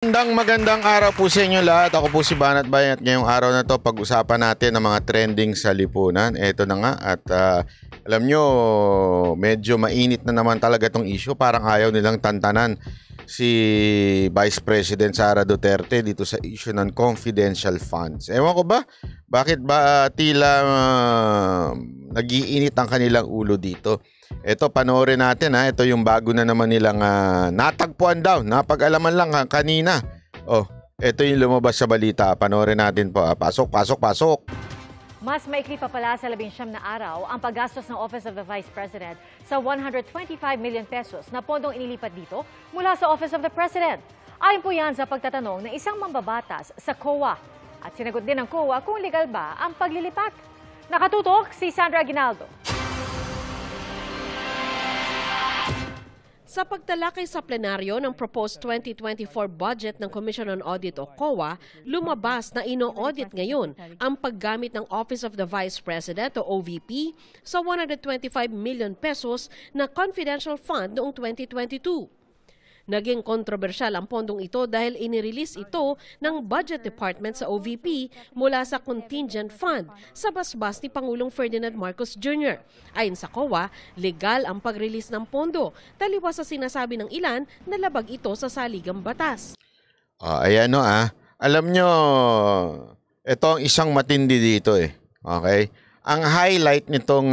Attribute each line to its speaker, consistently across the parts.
Speaker 1: Magandang araw po sa inyo lahat. Ako po si Banat Bayan at ngayong araw na to pag-usapan natin ang mga trending sa lipunan. Ito na nga at alam nyo, medyo mainit na naman talaga itong issue. Parang ayaw nilang tantanan si Vice President Sara Duterte dito sa issue ng confidential funds. Ewan ko ba? Bakit ba tila nag-iinit ang kanilang ulo dito? Ito, panoorin natin ha. Ito yung bago na naman nilang natagpuan daw. Napag-alaman lang kanina. Oh, ito yung lumabas sa balita. Panoorin natin po. Pasok.
Speaker 2: Mas maikli pa pala sa 19 na araw ang paggastos ng Office of the Vice President sa 125 million pesos na pondong inilipat dito mula sa Office of the President. Ayon po yan sa pagtatanong ng isang mambabatas sa COA. At sinagot din ng COA kung legal ba ang paglilipat. Nakatutok si Sandra Aguinaldo.
Speaker 3: Sa pagtalakay sa plenaryo ng proposed 2024 budget ng Commission on Audit o COA, lumabas na ino-audit ngayon ang paggamit ng Office of the Vice President o OVP sa 125 million pesos na confidential fund noong 2022. Naging kontrobersyal ang pondong ito dahil inirelease ito ng Budget Department sa OVP mula sa contingent fund sa basbas ni Pangulong Ferdinand Marcos Jr. Ayon sa COA, legal ang pag-release ng pondo, taliwas sa sinasabi ng ilan na labag ito sa saligang batas.
Speaker 1: Ayan o Alam nyo, ito ang isang matindi dito Okay? Ang highlight nitong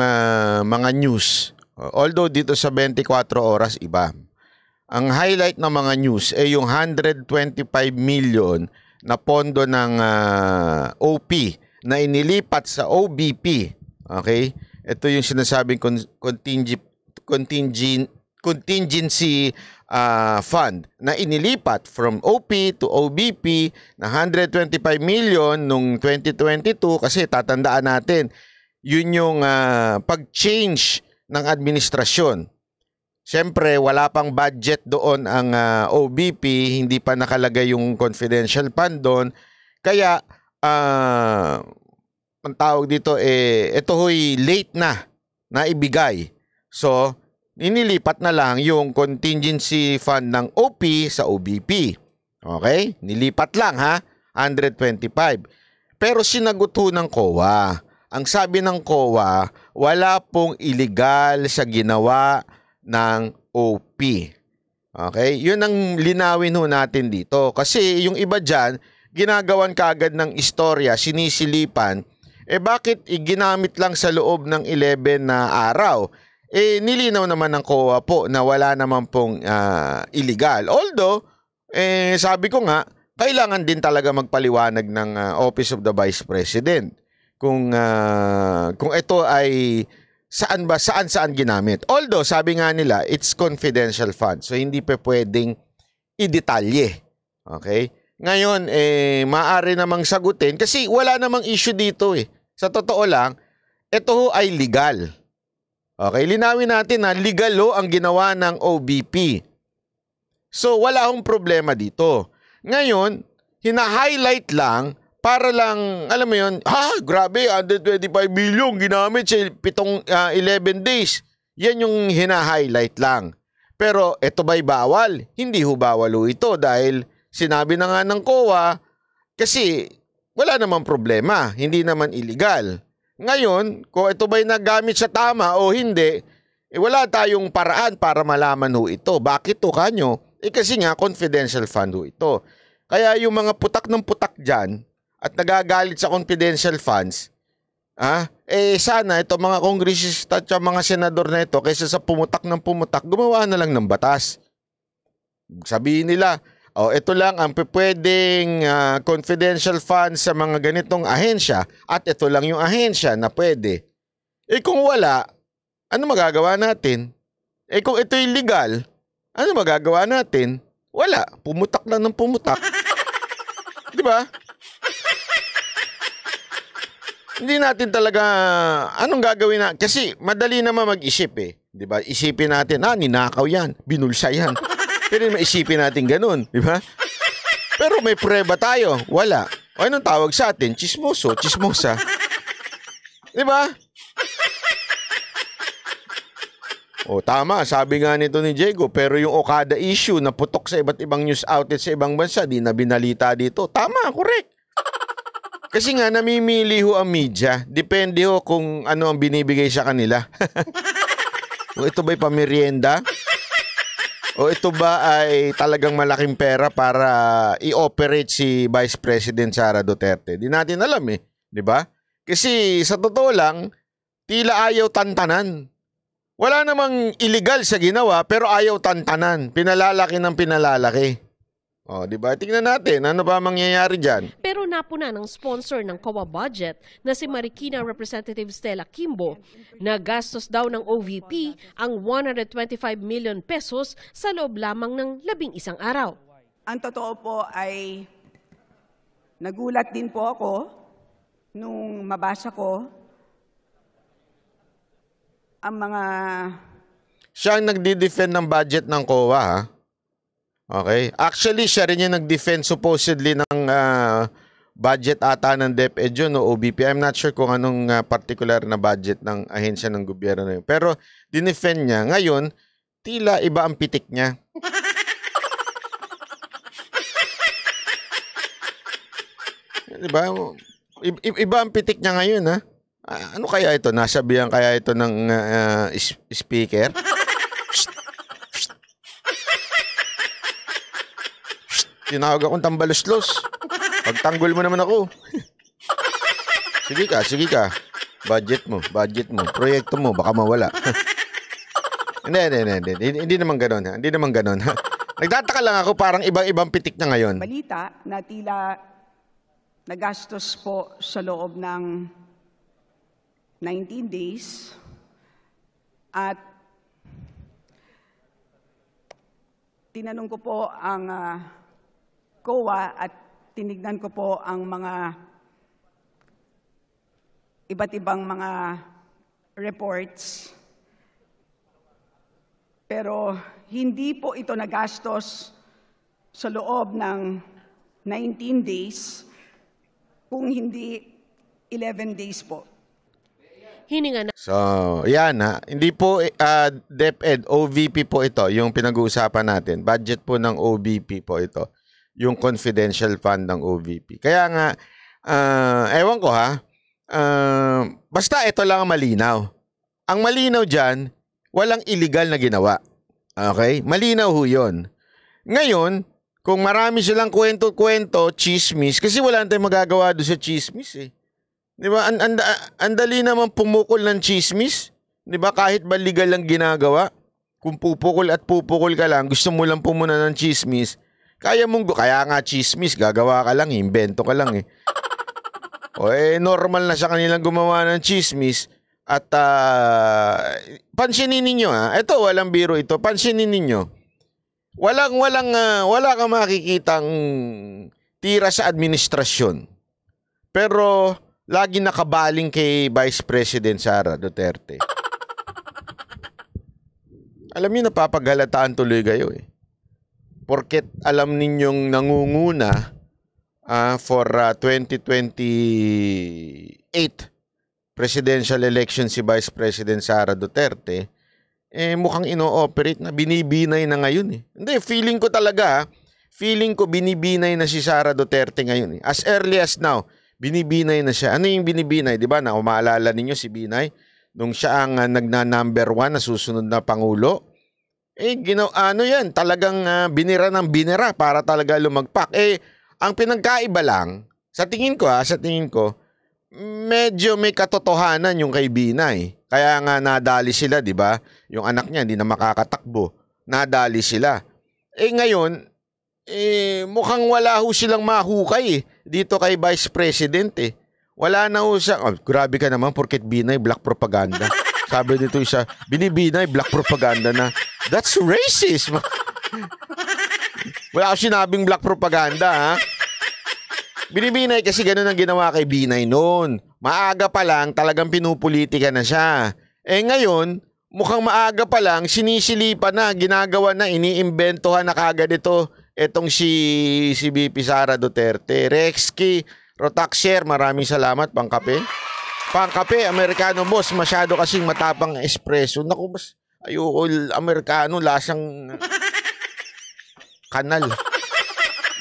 Speaker 1: mga news, although dito sa 24 oras iba. Ang highlight ng mga news ay yung 125 million na pondo ng OP na inilipat sa OBP. Okay? Ito yung sinasabing contingency fund na inilipat from OP to OBP na 125 million nung 2022 kasi tatandaan natin yun yung pag-change ng administrasyon. Siyempre, wala pang budget doon ang OBP, hindi pa nakalagay yung confidential fund doon. Kaya, ang tawag dito, ito ho'y late na ibigay. So, inilipat na lang yung contingency fund ng OP sa OBP. Okay? Nilipat lang 125. Pero sinagot ho ng COA. Ang sabi ng COA, wala pong illegal sa ginawa ng OP. Okay? Yun ang linawin ho natin dito. Kasi yung iba dyan, ginagawan kaagad ng istorya, sinisilipan, bakit ginamit lang sa loob ng 11 na araw? Nilinaw naman ng COA po na wala naman pong illegal. Although, sabi ko nga, kailangan din talaga magpaliwanag ng Office of the Vice President kung ito ay saan ginamit. Although, sabi nga nila, it's confidential fund. So, hindi pa pwedeng i-detalye. Okay? Ngayon, maaari namang sagutin kasi wala namang issue dito Sa totoo lang, ito ay legal. Okay? Linawin natin na legal ang ginawa ng OBP. So, wala akong problema dito. Ngayon, hina-highlight lang para lang, alam mo yun, grabe, 125 million ginamit sa 11 days. Yan yung hina-highlight lang. Pero ito ba'y bawal? Hindi ho bawal ito dahil sinabi na nga ng COA kasi wala namang problema, hindi naman illegal. Ngayon, kung ito ba'y nagamit sa tama o hindi, wala tayong paraan para malaman ho ito. Bakit to kanyo? Kasi nga, confidential fund ho ito. Kaya yung mga putak ng putak dyan, at nagagalit sa confidential funds, sana ito mga kongresista at mga senador na ito, kaysa sa pumutak ng pumutak, gumawa na lang ng batas. Sabihin nila, ito lang ang pwedeng confidential funds sa mga ganitong ahensya at ito lang yung ahensya na pwede. Kung wala, ano magagawa natin? Kung ito illegal, ano magagawa natin? Wala. Pumutak lang ng pumutak. Di ba? Hindi natin talaga, anong gagawin na? Kasi madali naman mag-isip Di ba? Isipin natin, ninakaw yan, binulsa yan. Pero maisipin natin ganun, di ba? Pero may prueba tayo, wala. O anong tawag sa atin? Chismoso, chismosa. Di ba? O tama, sabi nga nito ni Diego, pero yung Okada issue na putok sa iba't ibang news outlet sa ibang bansa, di na binalita dito. Tama, correct. Kasi nga, namimili ho ang media. Depende ho kung ano ang binibigay sa kanila. O ito ba'y pamerienda? O ito ba ay talagang malaking pera para i-operate si Vice President Sara Duterte? Di natin alam eh. Di ba? Kasi sa totoo lang, tila ayaw tantanan. Wala namang illegal sa ginawa pero ayaw tantanan. Pinalalaki ng pinalalaki. O, di ba? Tingnan natin, ano ba mangyayari dyan?
Speaker 3: Pero napuna ng sponsor ng COA budget na si Marikina Representative Stella Kimbo na gastos daw ng OVP ang 125 million pesos sa loob lamang ng 11 araw.
Speaker 4: Ang totoo po ay nagulat din po ako nung mabasa ko ang mga...
Speaker 1: Siya ang nagdi-defend ng budget ng COA, ha? Okay? Actually, siya rin yung nag-defend supposedly ng budget ata ng DepEd yun o OBP. I'm not sure kung anong particular na budget ng ahensya ng gobyerno na yun. Pero, dinefend niya. Ngayon, tila iba ang pitik niya. Diba? Iba ang pitik niya ngayon, ha? Ano kaya ito? Nasabihan kaya ito ng speaker? Tinawag akong tambaluslos. Pagtanggol mo naman ako. Sige ka. Budget mo. Proyekto mo, baka mawala. Hindi naman ganon. Hindi naman ganon. Nagtataka lang ako, parang ibang pitik na ngayon.
Speaker 4: Balita na tila nagastos po sa loob ng 19 days at tinanong ko po ang COA at tinignan ko po ang mga iba't ibang mga reports. Pero hindi po ito nagastos sa loob ng 19 days kung hindi 11 days po.
Speaker 3: Hininga na.
Speaker 1: So, yan ha. Hindi po DepEd, OVP po ito, yung pinag-uusapan natin. Budget po ng OVP po ito. Yung confidential fund ng OVP. Kaya nga, ewan ko ha, basta ito lang ang malinaw. Ang malinaw dyan, walang illegal na ginawa. Okay? Malinaw ho yun. Ngayon, kung marami silang kwento-kwento, chismis, kasi wala tayong magagawa doon sa chismis eh. Di ba? Ang dali naman pumukol ng chismis. Di ba? Kahit ba legal lang ginagawa. Kung pupukol at pupukol ka lang, gusto mo lang pumuna ng chismis, kaya nga chismis, gagawa ka lang, invento ka lang eh. O normal na sa kanilang gumawa ng chismis. At pansinin ninyo ha, ito walang biro ito, pansinin ninyo. Wala kang makikitang tira sa administrasyon. Pero lagi nakabaling kay Vice President Sara Duterte. Alam niyo, napapagalataan tuloy kayo eh. Porket alam ninyong nangunguna for 2028 presidential election si Vice President Sara Duterte, mukhang ino-operate na, binibinay na ngayon eh. Hindi, feeling ko binibinay na si Sara Duterte ngayon eh. As early as now, binibinay na siya. Ano yung binibinay? Diba na umaalala ninyo si Binay? Nung siya ang nagna-number 1 na susunod na Pangulo. Yan, talagang binira ng binira para talaga lumagpak. Ang pinagkaiba lang, sa tingin ko, medyo may katotohanan yung kay Binay. Kaya nga nadali sila, di ba? Yung anak niya hindi na makakatakbo. Nadali sila. Ngayon, mukhang wala ho silang mahukay dito kay Vice President eh. Wala na ho siya. Oh, grabe ka naman porket Binay black propaganda. Sabi dito isa, binibinay black propaganda na. That's racist. Wala ako sinabing black propaganda ha. Binibinay kasi ganun ang ginawa kay Binay noon. Maaga pa lang talagang pinupolitika na siya. Ngayon, mukhang maaga pa lang sinisilipan na, ginagawa na, iniimbentohan na kagad itong si VP Sara Duterte. Rexky Rotaxer, maraming salamat, pangkape. Pangkape, Amerikano boss, masyado kasing matapang espresso. Naku, boss, Ayoko Amerikano, lasang kanal.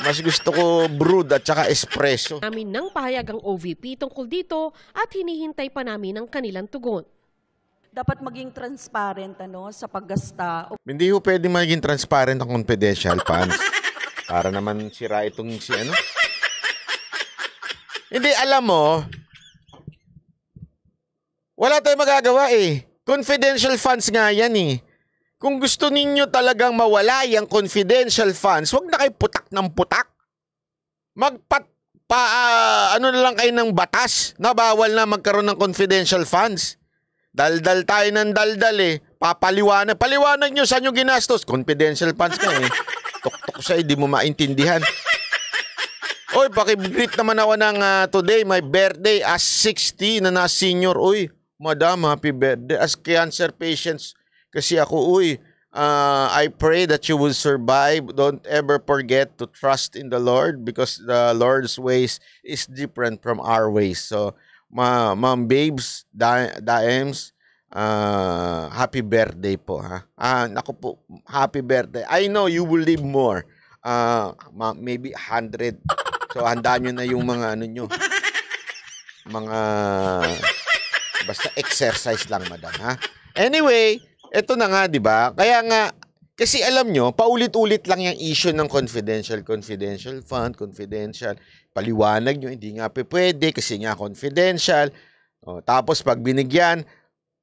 Speaker 1: Mas gusto ko brewed at saka espresso.
Speaker 3: Namin ng pahayag ang OVP tungkol dito at hinihintay pa namin ang kanilang tugon.
Speaker 5: Dapat maging transparent sa paggasta.
Speaker 1: Hindi ho pwede maging transparent ang confidential funds. Para naman sira itong si ano. Hindi, alam mo, wala tayong magagawa eh. Confidential funds nga yan eh. Kung gusto ninyo talagang mawala yung confidential funds, wag na kayo putak ng putak. Ano na lang kayo ng batas na bawal na magkaroon ng confidential funds. Daldal tayo ng daldal eh. Papaliwanag. Paliwanag nyo saan nyo ginastos. Confidential funds ka eh. Tok-tok sa'yo, di mo maintindihan. Oy, pakibreet naman ako ng today, my birthday as 60 na senior. Uy, madam, happy birthday. As cancer patients kasi ako, I pray that you will survive. Don't ever forget to trust in the Lord because the Lord's ways is different from our ways. So, ma'am babes, daems, happy birthday po, ha? Naku po, happy birthday. I know you will live more. Maybe 100. So, handaan nyo na yung mga ano nyo. Mga basta exercise lang, madam, ha? Anyway, eto na nga, di ba? Kaya nga, kasi alam nyo, paulit-ulit lang yung issue ng confidential fund, confidential. Paliwanag nyo, hindi nga pwede kasi nga confidential. O, tapos pag binigyan,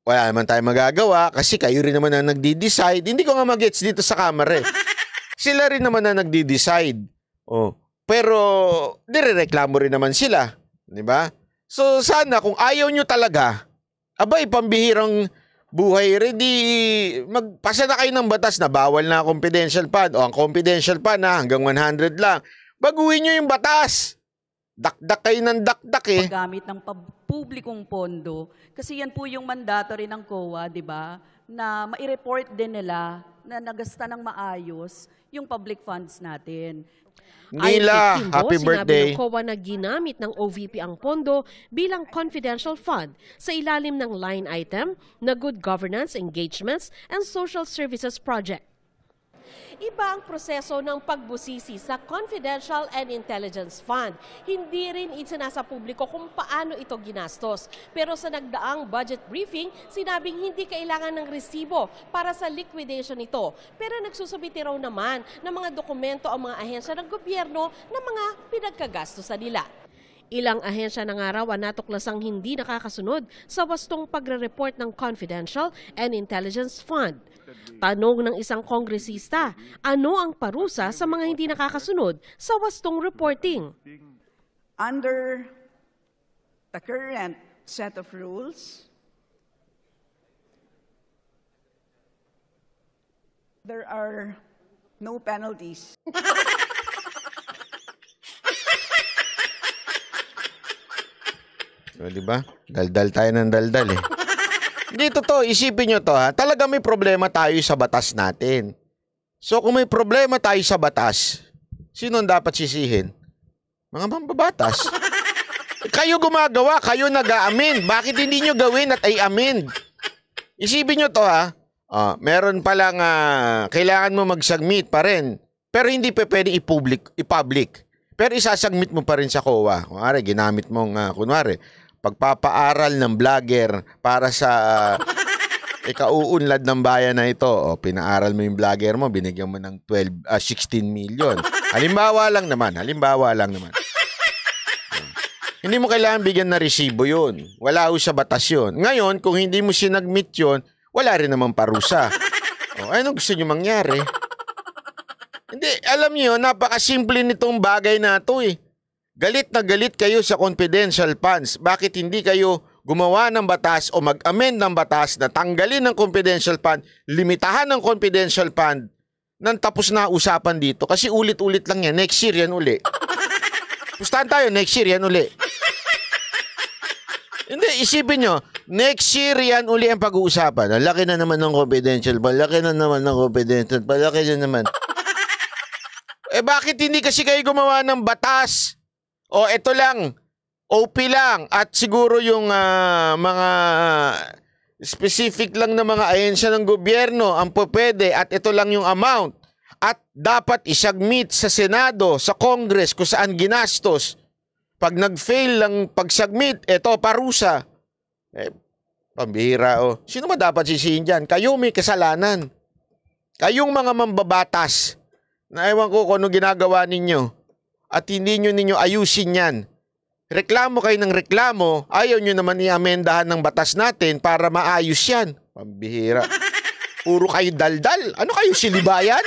Speaker 1: wala naman tayo magagawa kasi kayo rin naman na nagdi-decide. Hindi ko nga mag-gets dito sa camera eh. Sila rin naman na nagdi-decide. O, pero nirereklamo rin naman sila. Di ba? So sana kung ayaw nyo talaga, abay, pambihirang buhay, ready, magpasa na kayo ng batas na bawal na confidential fund. O ang confidential fund na hanggang 100 lang. Baguhin nyo yung batas. Dakdak kayo ng dakdak eh.
Speaker 5: Paggamit ng publikong pondo. Kasi yan po yung mandato rin ng COA, di ba? Na mai-report din nila na nagasta ng maayos yung public funds natin.
Speaker 1: Nila, happy birthday.
Speaker 3: Sinabi ng COA na ginamit ng OVP ang pondo bilang confidential fund sa ilalim ng line item na Good Governance, Engagements, and Social Services Project. Iba ang proseso ng pagbusisi sa Confidential and Intelligence Fund. Hindi rin isinasa publiko kung paano ito ginastos. Pero sa nagdaang budget briefing, sinabing hindi kailangan ng resibo para sa liquidation nito. Pero nagsusubiti raw naman ng mga dokumento ang mga ahensya ng gobyerno na mga pinagkagastosan nila. Ilang ahensya ng araw ang natuklasang hindi nakakasunod sa wastong pagre-report ng Confidential and Intelligence Fund. Tanong ng isang kongresista, ano ang parusa sa mga hindi nakakasunod sa wastong reporting?
Speaker 4: Under the current set of rules, there are no penalties.
Speaker 1: O, diba? Daldal tayo ng daldal eh. Hindi, totoo. Isipin nyo to ha. Talaga may problema tayo sa batas natin. So kung may problema tayo sa batas, sino ang dapat sisihin? Mga mambabatas. Kayo gumagawa, kayo nag-a-amend. Bakit hindi nyo gawin at i-amend? Isipin nyo to ha. Meron palang kailangan mo mag-submit pa rin. Pero hindi pa pwede i-public. Pero isasubmit mo pa rin sa COA. Kunwari, ginamit mong, kunwari, pagpapaaral ng vlogger para sa ikauunlad ng bayan na ito. O, pinaaral mo yung vlogger mo, binigyan mo ng 16 million. Halimbawa lang naman. Hindi mo kailangan bigyan na resibo yun. Wala ho sa batas yun. Ngayon, kung hindi mo sinagmit yun, wala rin naman parusa. O, ano gusto nyo mangyari? Hindi, alam niyo, napakasimple nitong bagay na ito eh. Galit na galit kayo sa confidential funds. Bakit hindi kayo gumawa ng batas o mag-amend ng batas na tanggalin ng confidential fund, limitahan ng confidential fund nang tapos na usapan dito? Kasi ulit-ulit lang yan. Next year yan uli. Pustahan tayo, next year yan uli. Hindi, isipin nyo, next year yan uli ang pag-uusapan. Laki na naman ng confidential fund, laki na naman ng confidential fund, laki na naman. Bakit hindi kasi kayo gumawa ng batas? O ito lang, OP lang at siguro yung mga specific lang na mga ahensya ng gobyerno ang pwede at ito lang yung amount. At dapat isubmit sa Senado, sa Congress kung saan ginastos. Pag nag-fail lang pag-submit, ito parusa. Pambihira o. Sino ba dapat sisihin dyan? Kayo may kasalanan. Kayong mga mambabatas na ewan ko kung ano ginagawa ninyo at hindi ninyo ayusin yan. Reklamo kayo ng reklamo, ayaw nyo naman i-amendahan ng batas natin para maayos yan. Pambihira. Puro kayo daldal. Ano kayo, silibayan?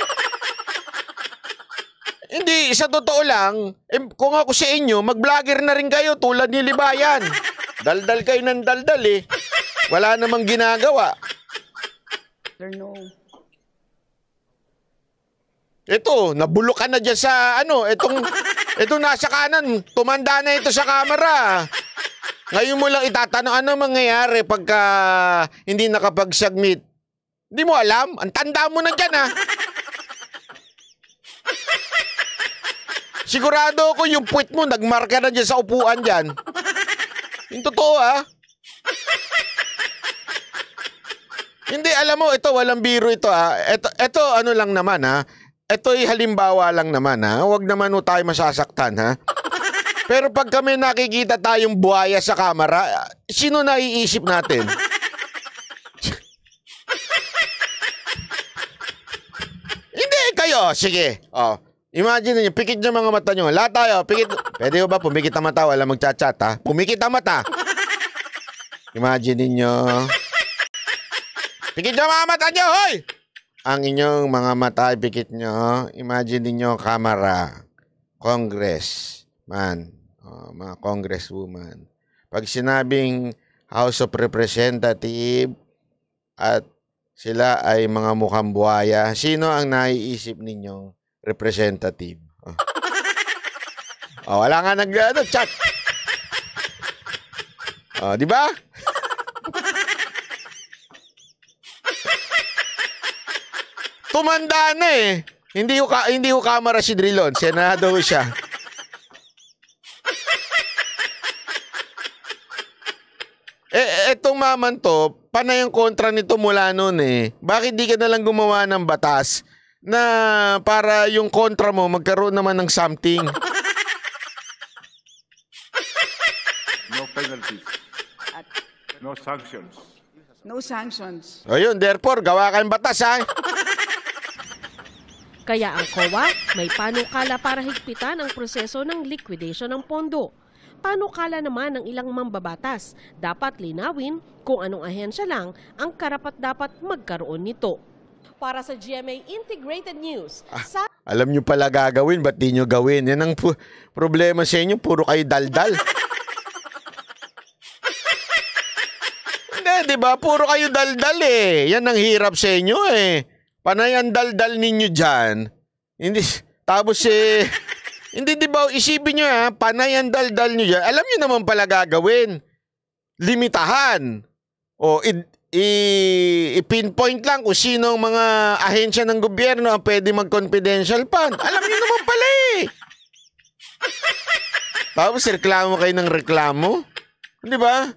Speaker 1: Hindi, sa totoo lang, kung ako sa inyo, mag-vlogger na rin kayo tulad ni Libayan. Daldal kayo ng daldal eh. Wala namang ginagawa.
Speaker 4: No.
Speaker 1: Ito, nabulok ka na dyan sa itong nasa kanan, tumanda na ito sa camera. Ngayon mo lang itatanong, ano mangyayari pagka hindi nakapag-submit? Hindi mo alam? Ang tanda mo na dyan, ha? Sigurado ko yung puwit mo, nagmarka na dyan sa upuan dyan. Yung totoo, ha? Hindi, alam mo, ito, walang biro ito, ha? Ito ano lang naman, ha? Ito'y halimbawa lang naman, ha? Huwag naman ho tayo masasaktan, ha? Pero pag kami nakikita tayong buhaya sa kamera, sino naiisip natin? Hindi, kayo. Sige. Oh, imagine niyo, pikit niyo mga mata niyo. Lahat tayo, pikit. Pwede ba pumikit ang mata? Wala magchat-chat, ha? Pumikit ang mata. Imagine niyo. Pikit niyo mga mata niyo, hoy! Ang inyong mga mata, pikit nyo. Imagine niyo kamera, congressman, mga congresswoman. Pag sinabing House of Representative at sila ay mga mukhang buhaya, sino ang naiisip ninyong representative? Wala nga chat. Di ba? Tumanda na eh. Hindi ko kamera si Drilon. Senado siya. Etong maman to, panay ang kontra nito mula noon eh. Bakit di ka nalang gumawa ng batas na para yung kontra mo magkaroon naman ng something?
Speaker 6: No penalties. No sanctions.
Speaker 4: No sanctions.
Speaker 1: Ayun, therefore, gawa kayong batas, ha?
Speaker 3: Kaya ang COA may panukala para higpitan ang proseso ng liquidation ng pondo. Panukala naman ng ilang mambabatas, dapat linawin kung anong ahensya lang ang karapat-dapat magkaroon nito. Para sa GMA Integrated News,
Speaker 1: alam nyo pala gagawin, ba't di nyo gawin? Yan ang problema sa inyo, puro kayo daldal. Hindi, di ba? Puro kayo daldal eh. Yan ang hirap sa inyo eh. Panay ang daldal ninyo dyan. Hindi, tapos hindi di ba, isipin nyo ha, panay ang daldal nyo dyan. Alam nyo naman pala gagawin. Limitahan. O i-pinpoint lang kung sino ang mga ahensya ng gobyerno ang pwede mag-confidential fund. Alam nyo naman pala eh. Tapos reklamo kayo ng reklamo. Di ba?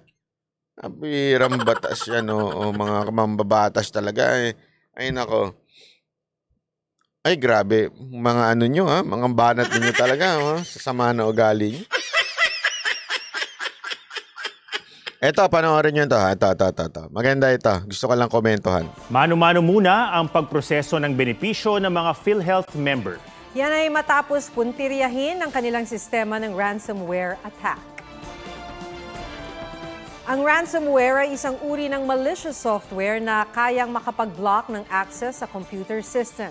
Speaker 1: Apirang batas yan o mga mambabatas talaga eh. Ay nako. Ay grabe, mga ano nyo ha, mga banat ninyo talaga ha, sasama na ugali nyo. Ito, panoorin nyo ito ha, ito. Maganda ito, gusto ko lang komentuhan.
Speaker 7: Mano-mano muna ang pagproseso ng benepisyo ng mga PhilHealth member.
Speaker 8: Yan ay matapos puntiryahin ang kanilang sistema ng ransomware attack. Ang ransomware ay isang uri ng malicious software na kayang makapag-block ng access sa computer system.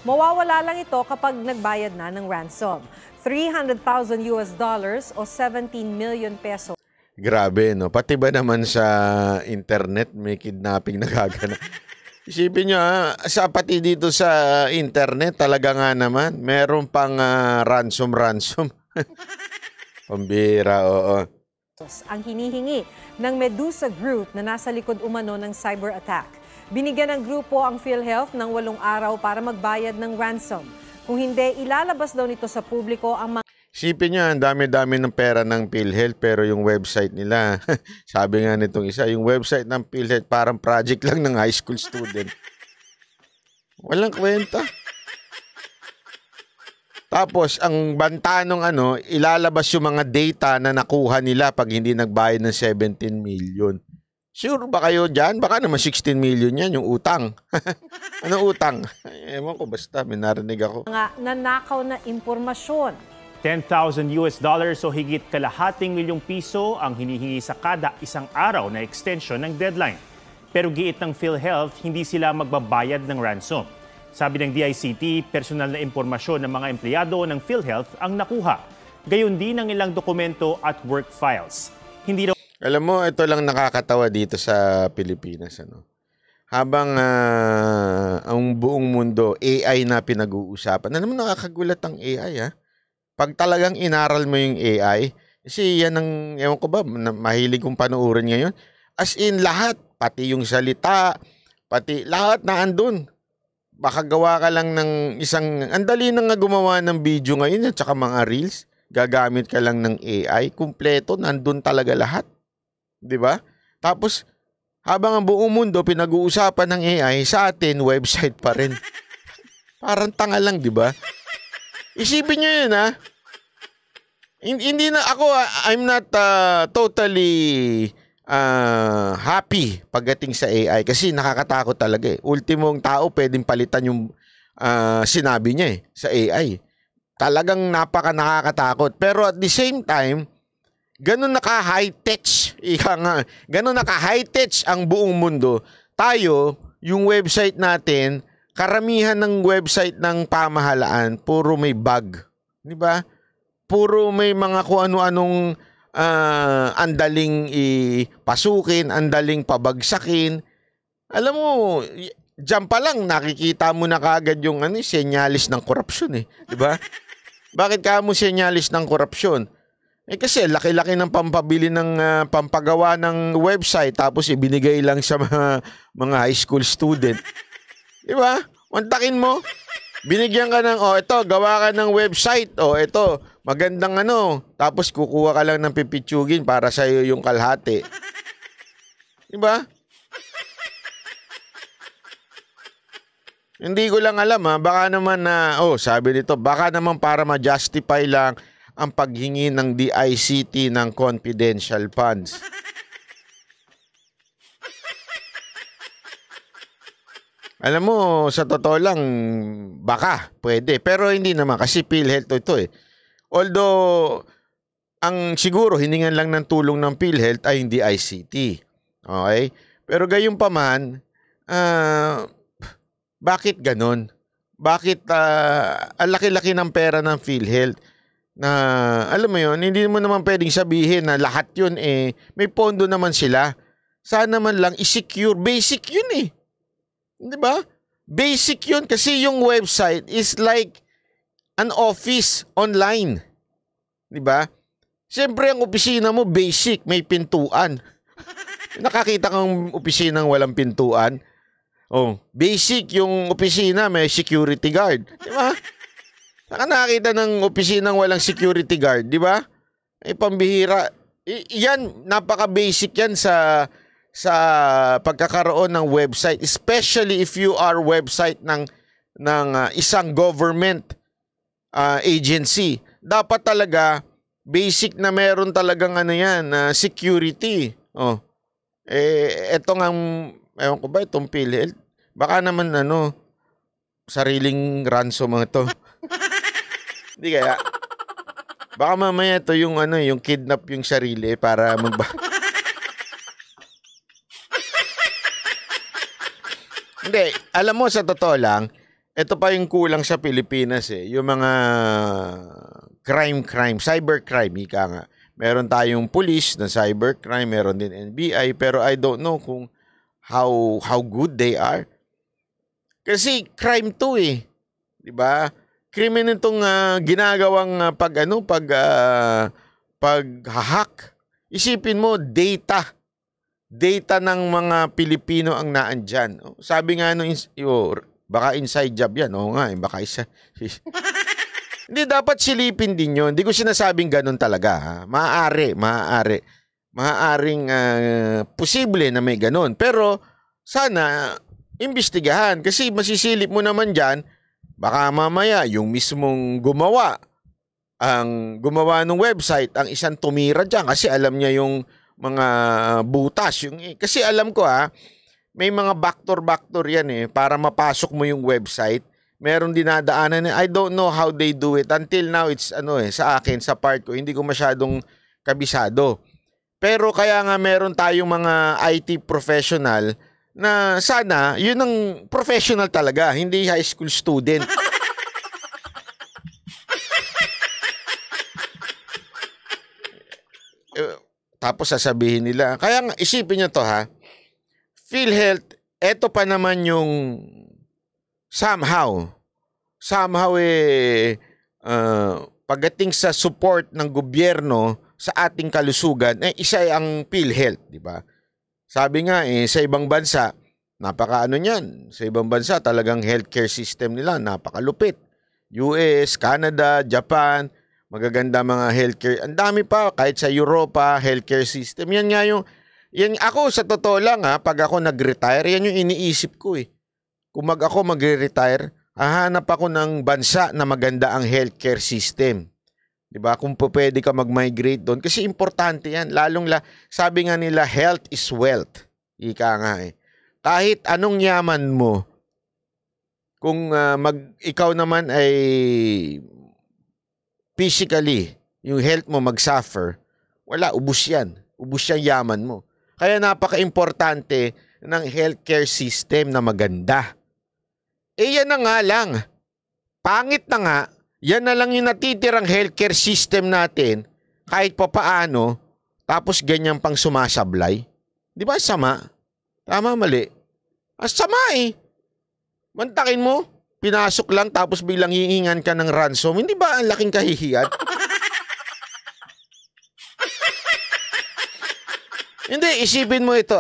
Speaker 8: Mawawala lang ito kapag nagbayad na ng ransom. $300,000 o 17 million pesos.
Speaker 1: Grabe, no? Pati ba naman sa internet may kidnapping nagaganap? Isipin nyo, sa pati dito sa internet, talaga nga naman, meron pang ransom. Pambira, oo.
Speaker 8: Ang hinihingi ng Medusa Group na nasa likod umano ng cyber attack. Binigyan ng grupo ang PhilHealth ng 8 araw para magbayad ng ransom. Kung hindi, ilalabas daw nito sa publiko ang mga...
Speaker 1: Isipin nyo, ang dami-dami ng pera ng PhilHealth pero yung website nila, sabi nga nitong isa, yung website ng PhilHealth parang project lang ng high school student. Walang kwenta. Tapos, ang banta nung ilalabas yung mga data na nakuha nila pag hindi nagbayad ng 17 million. Sure ba kayo dyan? Baka naman 16 million yan, yung utang. Anong utang? Ewan ko, basta may narinig ako.
Speaker 8: Mga nanakaw na impormasyon.
Speaker 7: $10,000 o higit kalahating milyong piso ang hinihingi sa kada isang araw na extension ng deadline. Pero giit ng PhilHealth, hindi sila magbabayad ng ransom. Sabi ng DICT, personal na impormasyon ng mga empleyado ng PhilHealth ang nakuha. Gayon din ang ilang dokumento at work files. Hindi raw...
Speaker 1: Alam mo, ito lang nakakatawa dito sa Pilipinas. Habang ang buong mundo, AI na pinag-uusapan. Alam mo, nakakagulat ang AI, Pag talagang inaral mo yung AI, kasi yan ang, ewan ko ba, mahilig kong panuorin ngayon. As in, lahat, pati yung salita, pati lahat na andun. Baka gawa ka lang ng isang, andali na nga gumawa ng video ngayon at saka mga reels, gagamit ka lang ng AI, kumpleto, nandun talaga lahat. Diba? Tapos, habang ang buong mundo pinag-uusapan ng AI, sa atin, website pa rin. Parang tanga lang, diba? Isipin nyo yun, Hindi na ako, I'm not totally happy pagdating sa AI kasi nakakatakot talaga Ultimong tao pwedeng palitan yung sinabi niya sa AI. Talagang napaka nakakatakot. Pero at the same time, ganun naka-high-tech, ganun naka-high-tech ang buong mundo. Tayo, yung website natin, karamihan ng website ng pamahalaan, puro may bug. Di ba? Puro may mga kung ano-anong andaling ipasukin, andaling pabagsakin. Alam mo, diyan pa lang nakikita mo na kagad yung senyalis ng korupsyon Di ba? Bakit ka mo senyalis ng korupsyon? Kasi laki-laki ng pampabili ng pampagawa ng website tapos ibinigay lang sa mga high school student. Di ba? Mantakin mo. Binigyan ka ng, ito, gawa ka ng website. Ito, magandang Tapos kukuha ka lang ng pipitsugin para sa'yo yung kalahati. Di ba? Hindi ko lang alam Baka naman sabi nito, baka naman para ma-justify lang ang paghingi ng DICT ng confidential funds. Alam mo, sa totoo lang, baka, pwede. Pero hindi naman, kasi PhilHealth ito Although, ang siguro, hiningan lang ng tulong ng PhilHealth ay hindi ICT. Okay? Pero gayon pa man, bakit ganon? Bakit ang laki-laki ng pera ng PhilHealth? Na, alam mo yun, hindi mo naman pwedeng sabihin na lahat yun may pondo naman sila. Sana man lang i-secure. Basic yun Di ba? Basic yun kasi yung website is like an office online. Di ba? Siyempre ang opisina mo basic, may pintuan. Nakakita kang opisinang walang pintuan? Basic yung opisina, may security guard. Di ba? Nakakita ng opisinang walang security guard, di ba? Pambihira. Yan, napaka-basic yan sa pagkakaroon ng website, especially if you are website ng isang government agency. Dapat talaga basic na meron talagang security. Eto nga, ewan ko ba itong PhilHealth? Baka naman sariling ransom ito. Hindi kaya. Baka mamaya ito yung yung kidnap yung sarili para Hindi, alam mo sa totoo lang, ito pa yung kulang sa Pilipinas Yung mga crime, cybercrime, ika nga. Meron tayong police na cybercrime, meron din NBI, pero I don't know kung how good they are. Kasi crime to Di ba? Krimen itong ginagawang pag-hack. Isipin mo, data ng mga Pilipino ang naandyan. Sabi nga baka inside job yan. Oo nga, baka isa. Hindi, dapat silipin din yun. Hindi ko sinasabing ganun talaga. Ha? Maaaring posible na may ganun. Pero sana imbestigahan. Kasi masisilip mo naman dyan, baka mamaya yung mismong gumawa ng website, ang isang tumira dyan kasi alam niya yung mga butas. Kasi alam ko may mga backdoor yan para mapasok mo yung website. Meron dinadaanan. I don't know how they do it. Until now, it's sa akin, sa part ko, hindi ko masyadong kabisado. Pero kaya nga meron tayong mga IT professional na sana, yun ang professional talaga, hindi high school student. Tapos sasabihin nila, kaya nga isipin nyo to PhilHealth, eto pa naman yung somehow pagdating sa support ng gobyerno sa ating kalusugan, isa ang PhilHealth, di ba? Sabi nga sa ibang bansa, niyan. Sa ibang bansa talagang healthcare system nila napakalupit. US, Canada, Japan, magaganda mga healthcare. Ang dami pa kahit sa Europa, healthcare system. Yan ako sa totoo lang pag ako nag-retire, yan yung iniisip ko Kung ako mag-retire, hahanap ako ng bansa na maganda ang healthcare system. 'Di ba? Kung pwede ka mag-migrate doon kasi importante 'yan. Sabi nga nila, health is wealth. Ika nga Kahit anong yaman mo, kung ikaw naman ay physically, yung health mo mag-suffer, wala, ubus yan. Ubus yung yaman mo. Kaya napaka-importante ng healthcare system na maganda. Yan na nga lang. Pangit na nga, yan na lang yung natitirang healthcare system natin kahit papaano, tapos ganyan pang sumasablay. Di ba sama? Tama, mali? Sama Mantakin mo, pinasok lang tapos bilang hihingan ka ng ransom. Hindi ba ang laking kahihiyad? Hindi, isipin mo ito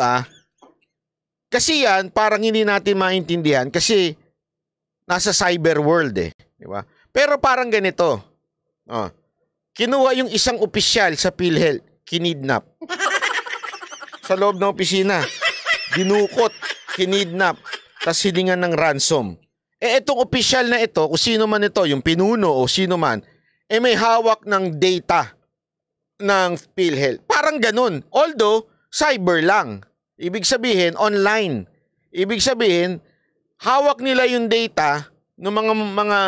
Speaker 1: Kasi yan, parang hindi natin maintindihan kasi nasa cyber world di ba? Pero parang ganito. Kinuha yung isang opisyal sa PhilHealth, kinidnap. Sa loob ng opisina. Dinukot, kinidnap, tas hiningan ng ransom. Itong opisyal na ito, kung sino man ito, yung pinuno o sino man, may hawak ng data ng PhilHealth. Parang ganun. Although, cyber lang. Ibig sabihin, online. Ibig sabihin, hawak nila yung data ng mga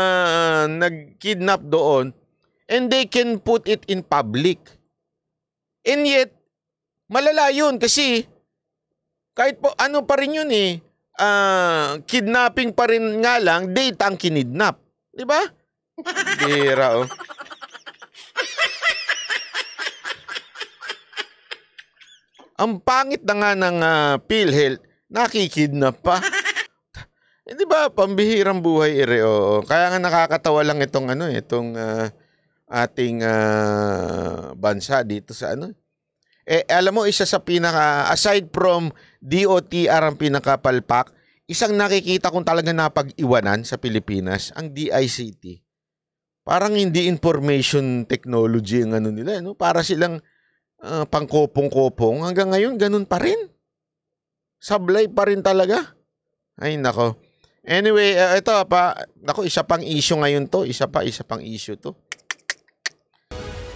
Speaker 1: nag-kidnap doon and they can put it in public. And yet, malala yun kasi kahit po ano pa rin yun kidnapping pa rin nga lang, data ang kinidnap. Di ba? Bira Ang pangit na nga ng PhilHealth, nakikidnap pa. Di ba, pambihirang buhay Kaya nga nakakatawa lang itong ating bansa dito sa alam mo, isa sa aside from DOTR ang pinakapalpak, isang nakikita kong talaga napag-iwanan sa Pilipinas, ang DICT. Parang hindi information technology ang nila, para silang pangkopong-kopong. Hanggang ngayon, ganun pa rin. Sablay pa rin talaga. Ay, nako. Anyway, ito isa pang issue ngayon to. Isa pang issue to.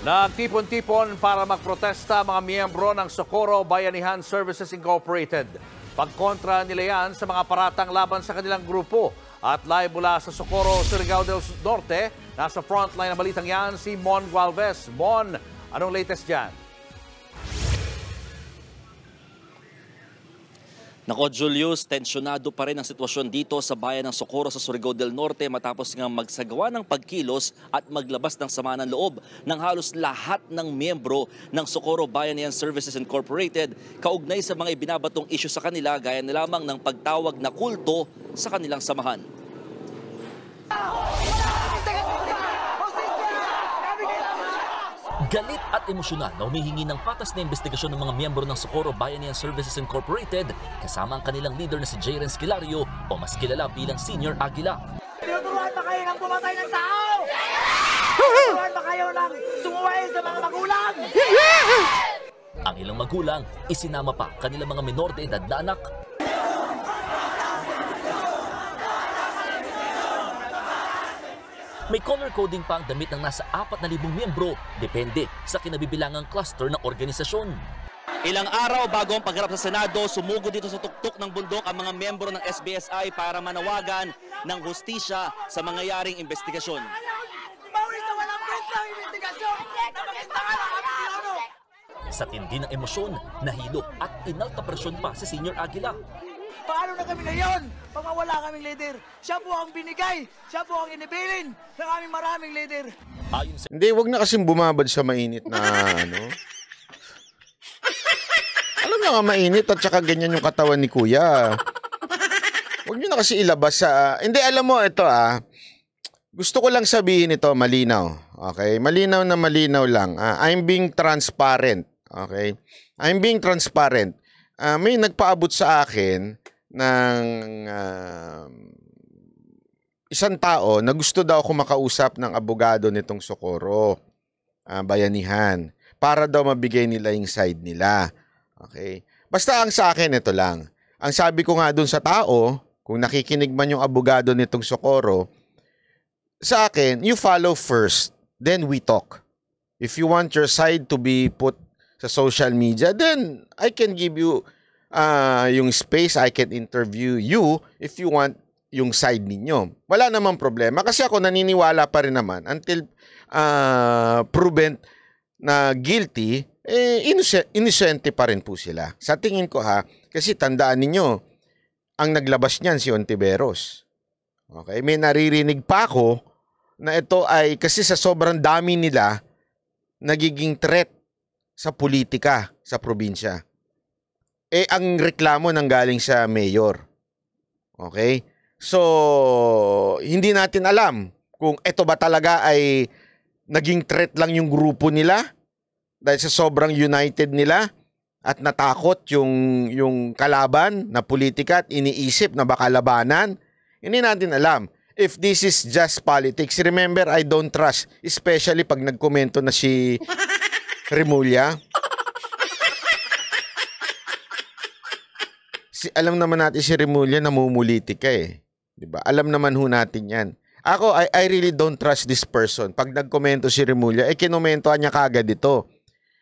Speaker 9: Nagtipon-tipon para magprotesta mga miyembro ng Socorro Bayanihan Services Incorporated. Pagkontra nila yan sa mga paratang laban sa kanilang grupo. At live mula sa Socorro, Surigao del Norte, nasa frontline ng balitang yan si Mon Gualvez. Mon, anong latest dyan?
Speaker 10: Nako, Julius, tensyonado pa rin ang sitwasyon dito sa bayan ng Socorro sa Surigao del Norte matapos nga magsagawa ng pagkilos at maglabas ng sama ng loob ng halos lahat ng miyembro ng Socorro Bayanihan Services Incorporated kaugnay sa mga ibinabatong isyu sa kanila gaya na lamang ng pagtawag na kulto sa kanilang samahan. Galit at emosyonal na humihingi ng patas na investigasyon ng mga miyembro ng Socorro Bayanihan Services Incorporated kasama ang kanilang leader na si J. Renz Kilario o mas kilala bilang Senior Aguila.
Speaker 11: Tinuturuan pa kayo ng pumatay ng tao! Turuan ba kayo ng sumuway sa mga magulang?
Speaker 10: Ang ilang magulang, isinama pa kanilang mga menor de edad na anak. May color coding pa ang damit ng nasa 4,000 miyembro, depende sa kinabibilangang cluster ng organisasyon. Ilang araw bago ang pagharap sa Senado, sumugod dito sa tuktok ng bundok ang mga miyembro ng SBSI para manawagan ng hustisya sa mangyayaring investigasyon. Sa tindi ng emosyon, nahilo at inalta presyon pa si Senior Aguila.
Speaker 11: Paano na kami ngayon? Pag wala kaming leader. Siya po ang binigay. Siya po ang inibilin ng aming maraming leader.
Speaker 1: Hindi, wag na kasing bumabad sa mainit na ano. Alam na nga mainit at saka ganyan yung katawan ni Kuya. Huwag nyo na kasi ilabas sa... Hindi, alam mo, ito gusto ko lang sabihin ito, malinaw. Okay? Malinaw na malinaw lang. I'm being transparent. Okay? I'm being transparent. May nagpaabot sa akin ng isang tao na gusto daw ako makausap ng abogado nitong Socorro Bayanihan para daw mabigay nila yung side nila. Okay? Basta ang sa akin, ito lang. Ang sabi ko nga dun sa tao, kung nakikinig man yung abogado nitong Socorro, sa akin, you follow first, then we talk. If you want your side to be put sa social media, then I can give you yung space, I can interview you if you want yung side ninyo. Wala namang problema. Kasi ako naniniwala pa rin naman until proven na guilty, inosente pa rin po sila. Sa tingin ko kasi tandaan ninyo, ang naglabas niyan si Ontiveros. Okay? May naririnig pa ako na ito ay kasi sa sobrang dami nila, nagiging threat sa politika sa probinsya. Ang reklamo nanggaling sa mayor. Okay? So, hindi natin alam kung ito ba talaga ay naging threat lang yung grupo nila dahil sa sobrang united nila at natakot yung kalaban na politika at iniisip na baka labanan. Hindi natin alam. If this is just politics, remember, I don't trust, especially pag nagkomento na si Remulla. Alam naman natin si Remulla namumulitika diba? Alam naman ho natin yan. Ako, I really don't trust this person. Pag nagkomento si Remulla, kinomentohan niya kagad ito.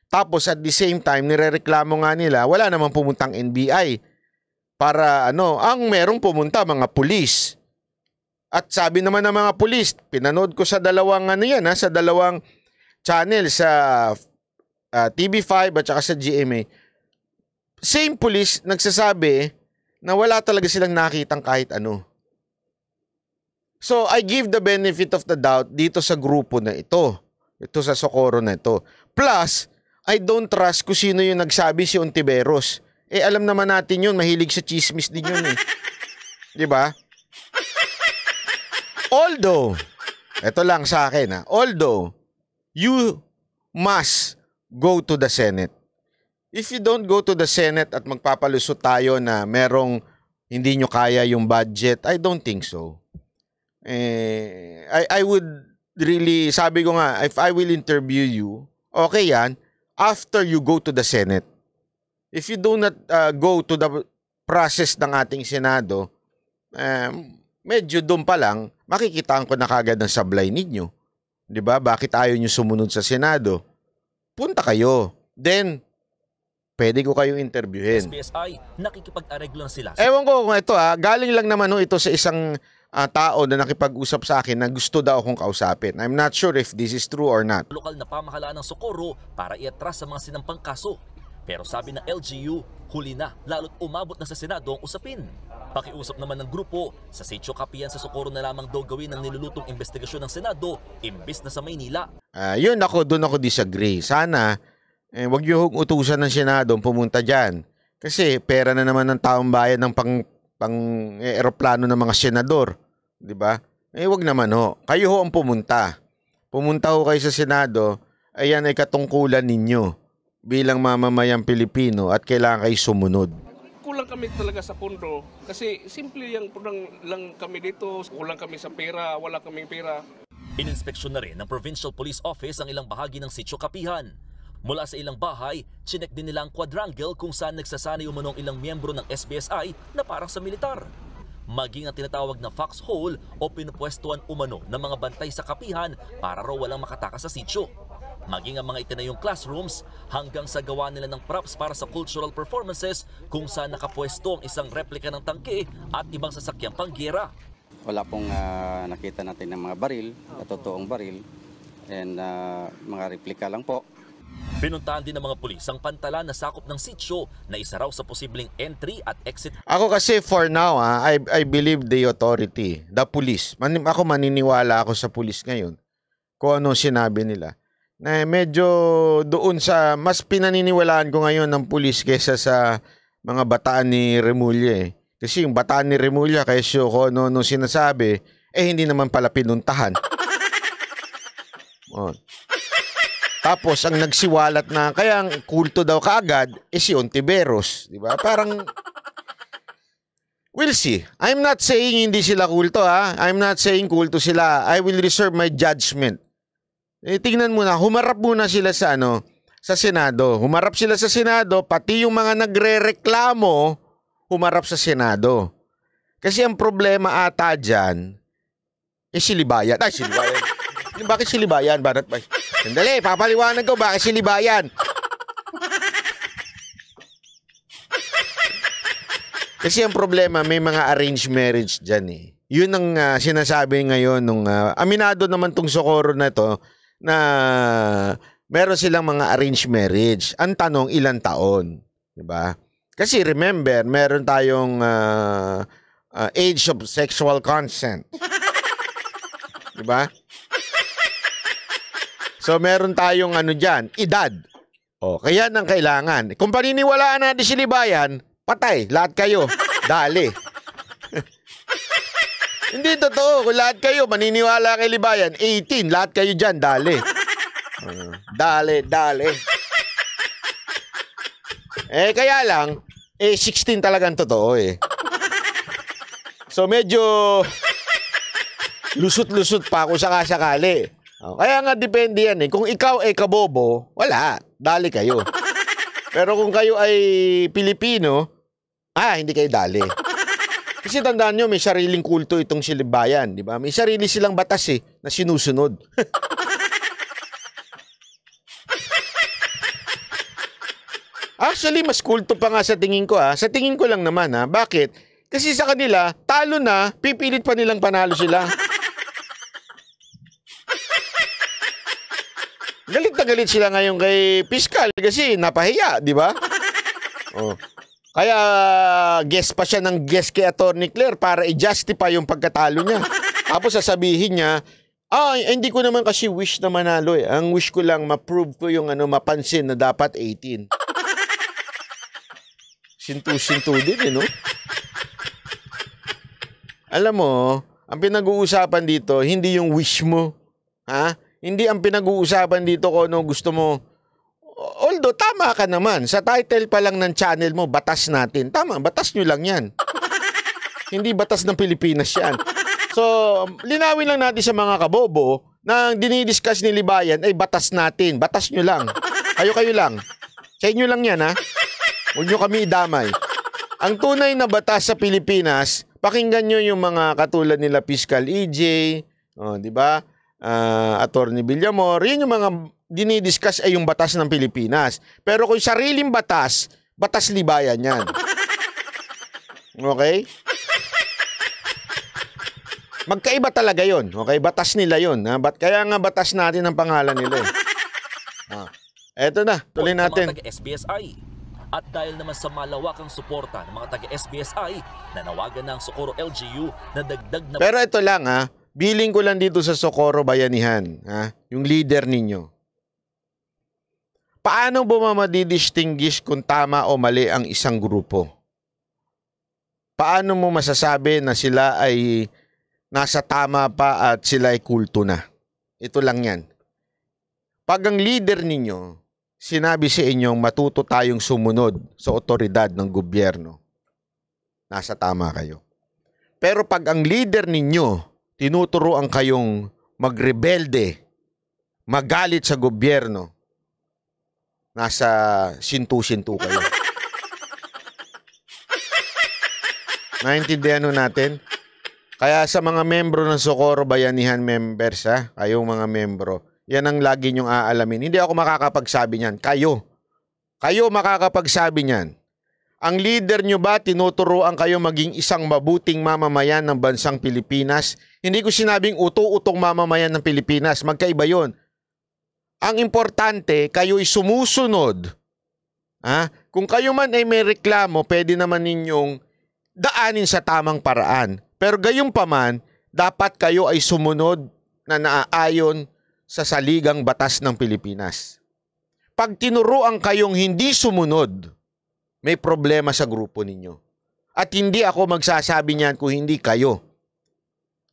Speaker 1: Tapos at the same time, nirereklamo nga nila, wala namang pumuntang NBI. Para ang merong pumunta, mga pulis. At sabi naman ng mga pulis, pinanood ko sa dalawang sa dalawang channel, sa TV5 at saka sa GMA. Same police nagsasabi na wala talaga silang nakitang kahit ano. So, I give the benefit of the doubt dito sa grupo na ito. Ito sa Socorro na ito. Plus, I don't trust kung sino yung nagsabi si Ontiveros. Alam naman natin yun, mahilig sa chismis din yun Diba? Although, ito lang sa akin although, you must go to the Senate. If you don't go to the Senate at magpapalusot tayo na merong hindi nyo kaya yung budget, I don't think so. I would really, sabi ko nga, if I will interview you, okay yan, after you go to the Senate. If you do not go to the process ng ating Senado, medyo doon pa lang, makikitaan ko na kagad ng sablay ninyo. Diba? Bakit ayaw nyo sumunod sa Senado? Punta kayo. Then, pwede ko kayong interviewin.
Speaker 10: SBSI, nakikipag-areglo na sila.
Speaker 1: Ewan ko kung ito galing lang naman ito sa isang tao na nakipag-usap sa akin na gusto daw akong kausapin. I'm not sure if this is true or not.
Speaker 10: Lokal na pamahalaan ng Socorro para iatras sa mga sinampang kaso. Pero sabi ng LGU, huli na, lalo't umabot na sa Senado ang usapin. Pakiusap naman ng grupo, sa Sitio Kapihan sa Socorro na lamang daw gawin ang nilulutong investigasyon ng Senado, imbis na sa Maynila.
Speaker 1: Doon ako disagree. Sana, wag yung utusan ng Senado pumunta dyan. Kasi pera na naman ng taong bayan ng pang eroplano ng mga senador. Diba? Wag naman Kayo ang pumunta. Pumunta kayo sa Senado, ayan ay katungkulan ninyo bilang mamamayang Pilipino at kailangan kayo sumunod.
Speaker 12: Kulang kami talaga sa pondo kasi simple lang kami dito, kulang kami sa pera, wala kaming pera.
Speaker 10: Ininspeksyon na rin ng Provincial Police Office ang ilang bahagi ng Sitio Kapihan. Mula sa ilang bahay, chinek din nila ang quadrangle kung saan nagsasanay umanong ilang miyembro ng SBSI na parang sa militar. Maging ang tinatawag na foxhole o pinupwestuhan umano ng mga bantay sa Kapihan para raw walang makatakas sa sitio. Maging ang mga itinayong classrooms hanggang sa gawa nila ng props para sa cultural performances kung saan nakapwesto ang isang replika ng tangke at ibang sasakyang panggera.
Speaker 13: Wala pong nakita natin ng mga baril, totoong baril, and mga replika lang po.
Speaker 10: Pinuntahan din ng mga pulis ang pantalan na sakop ng sitio na isa raw sa posibleng entry at exit.
Speaker 1: Ako kasi for now, I believe the authority, the police. Ako maniniwala ako sa police ngayon kung ano sinabi nila. Na medyo doon sa mas pinaniniwalaan ko ngayon ng pulis kaysa sa mga bataan ni Remulla. Kasi yung bataan ni Remulla kaysa ko ano sinasabi, hindi naman pala pinuntahan. Tapos ang nagsiwalat na kaya ang kulto daw kaagad si Ontiveros, di ba? Parang we'll see. I'm not saying hindi sila kulto I'm not saying kulto sila. I will reserve my judgment. Tingnan muna, humarap muna sila sa sa Senado. Humarap sila sa Senado, pati yung mga nagrereklamo humarap sa Senado. Kasi ang problema ata dyan, si Libayan. Si Libayan. Bakit si Libayan? Sandali, papaliwanag ko, bakit si Libayan? Kasi ang problema, may mga arranged marriage dyan Yun ang sinasabi ngayon nung aminado naman tong Socorro na to, na meron silang mga arranged marriage. Ang tanong, ilang taon? Diba? Kasi remember, meron tayong age of sexual consent. Diba? So, meron tayong dyan, edad. Kaya nang kailangan. Kung paniniwalaan natin si Libayan, patay, lahat kayo. Dali. Hindi totoo. Kung lahat kayo maniniwala kay Libayan, 18. Lahat kayo dyan, dali. Dali. Kaya lang, 16 talagang totoo So medyo lusot-lusot pa kung sakasakali. Kaya nga depende yan Kung ikaw ay kabobo, wala. Dali kayo. Pero kung kayo ay Pilipino, hindi kayo dali. Kasi tandaan nyo, may sariling kulto itong si Libayan, di ba? May sarili silang batas na sinusunod. Actually, mas kulto pa nga sa tingin ko Sa tingin ko lang naman Bakit? Kasi sa kanila, talo na, pipilit pa nilang panalo sila. Galit na galit sila ngayon kay Piskal kasi napahiya, di ba? Kaya guest pa siya ng guest kay Atty. Claire para i-justify yung pagkatalo niya. Tapos sasabihin niya, hindi ko naman kasi wish na manalo Ang wish ko lang ma-prove ko yung mapansin na dapat 18. Sintu-sintu din Alam mo, ang pinag-uusapan dito, hindi yung wish mo. Hindi ang pinag-uusapan dito kung ano gusto mo. Although, tama ka naman. Sa title pa lang ng channel mo, batas natin. Tama, batas nyo lang yan. Hindi batas ng Pilipinas yan. So, linawin lang natin sa mga kabobo na ang dinidiscuss ni Libayan ay batas natin. Batas nyo lang. Kayo lang. Sa inyo lang yan, Huwag nyo kami idamay. Ang tunay na batas sa Pilipinas, pakinggan nyo yung mga katulad nila Fiscal EJ, di ba? Atty. Villamor, yun yung mga dinidiscuss ay yung batas ng Pilipinas. Pero kung sariling batas, batas Libayan yan. Okay? Magkaiba talaga yon. Okay? Batas nila yon. Kaya nga batas natin ang pangalan nila Eto na, tuloy natin.
Speaker 10: SBSI. At dahil naman sa malawakang suporta ng mga taga-SBSI, nanawagan ng Socorro LGU na dagdag na...
Speaker 1: Pero ito lang biling ko lang dito sa Socorro Bayanihan, yung leader ninyo. Paano ba madidistinguish kung tama o mali ang isang grupo? Paano mo masasabi na sila ay nasa tama pa at sila ay kulto na? Ito lang yan. Pag ang leader ninyo sinabi sa inyong matuto tayong sumunod sa otoridad ng gobyerno, nasa tama kayo. Pero pag ang leader ninyo tinuturoan kayong magrebelde, magalit sa gobyerno, nasa sintu-sintu kayo. Naintindihan natin? Kaya sa mga membro ng Socorro Bayanihan members, kayong mga membro, yan ang lagi nyong aalamin. Hindi ako makakapagsabi niyan. Kayo. Kayo makakapagsabi niyan. Ang leader nyo ba tinuturuan kayo maging isang mabuting mamamayan ng bansang Pilipinas? Hindi ko sinabing uto-utong mamamayan ng Pilipinas. Magkaiba yun. Ang importante, kayo'y sumusunod. Kung kayo man ay may reklamo, pwede naman ninyong daanin sa tamang paraan. Pero gayunpaman, dapat kayo ay sumunod na naaayon sa saligang batas ng Pilipinas. Pag tinuruan kayong hindi sumunod, may problema sa grupo ninyo. At hindi ako magsasabi niyan kung hindi kayo.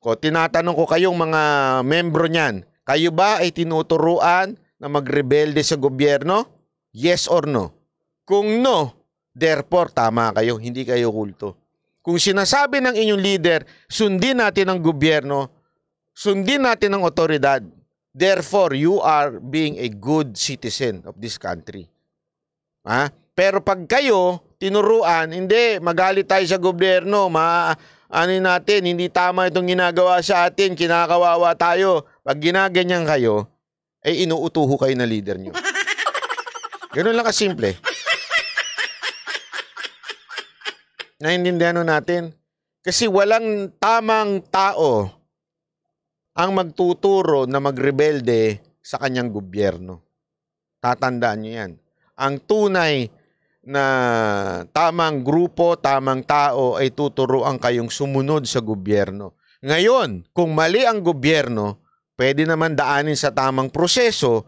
Speaker 1: Tinatanong ko kayong mga membro niyan, kayo ba ay tinuturuan na magrebelde sa gobyerno? Yes or no? Kung no, therefore tama kayo, hindi kayo kulto. Kung sinasabi ng inyong leader, sundin natin ang gobyerno, sundin natin ang otoridad, therefore you are being a good citizen of this country. Pero pag kayo tinuruan, hindi, magalit tayo sa gobyerno, natin, hindi tama itong ginagawa sa atin, kinakawawa tayo. Pag ginaganyan kayo, ay inuutuho kayo na leader nyo. Ganun lang kasimple. Naintindihan natin? Kasi walang tamang tao ang magtuturo na magrebelde sa kanyang gobyerno. Tatandaan nyo yan. Ang tunay na tamang grupo, tamang tao ay tuturuan kayong sumunod sa gobyerno. Ngayon, kung mali ang gobyerno, pwede naman daanin sa tamang proseso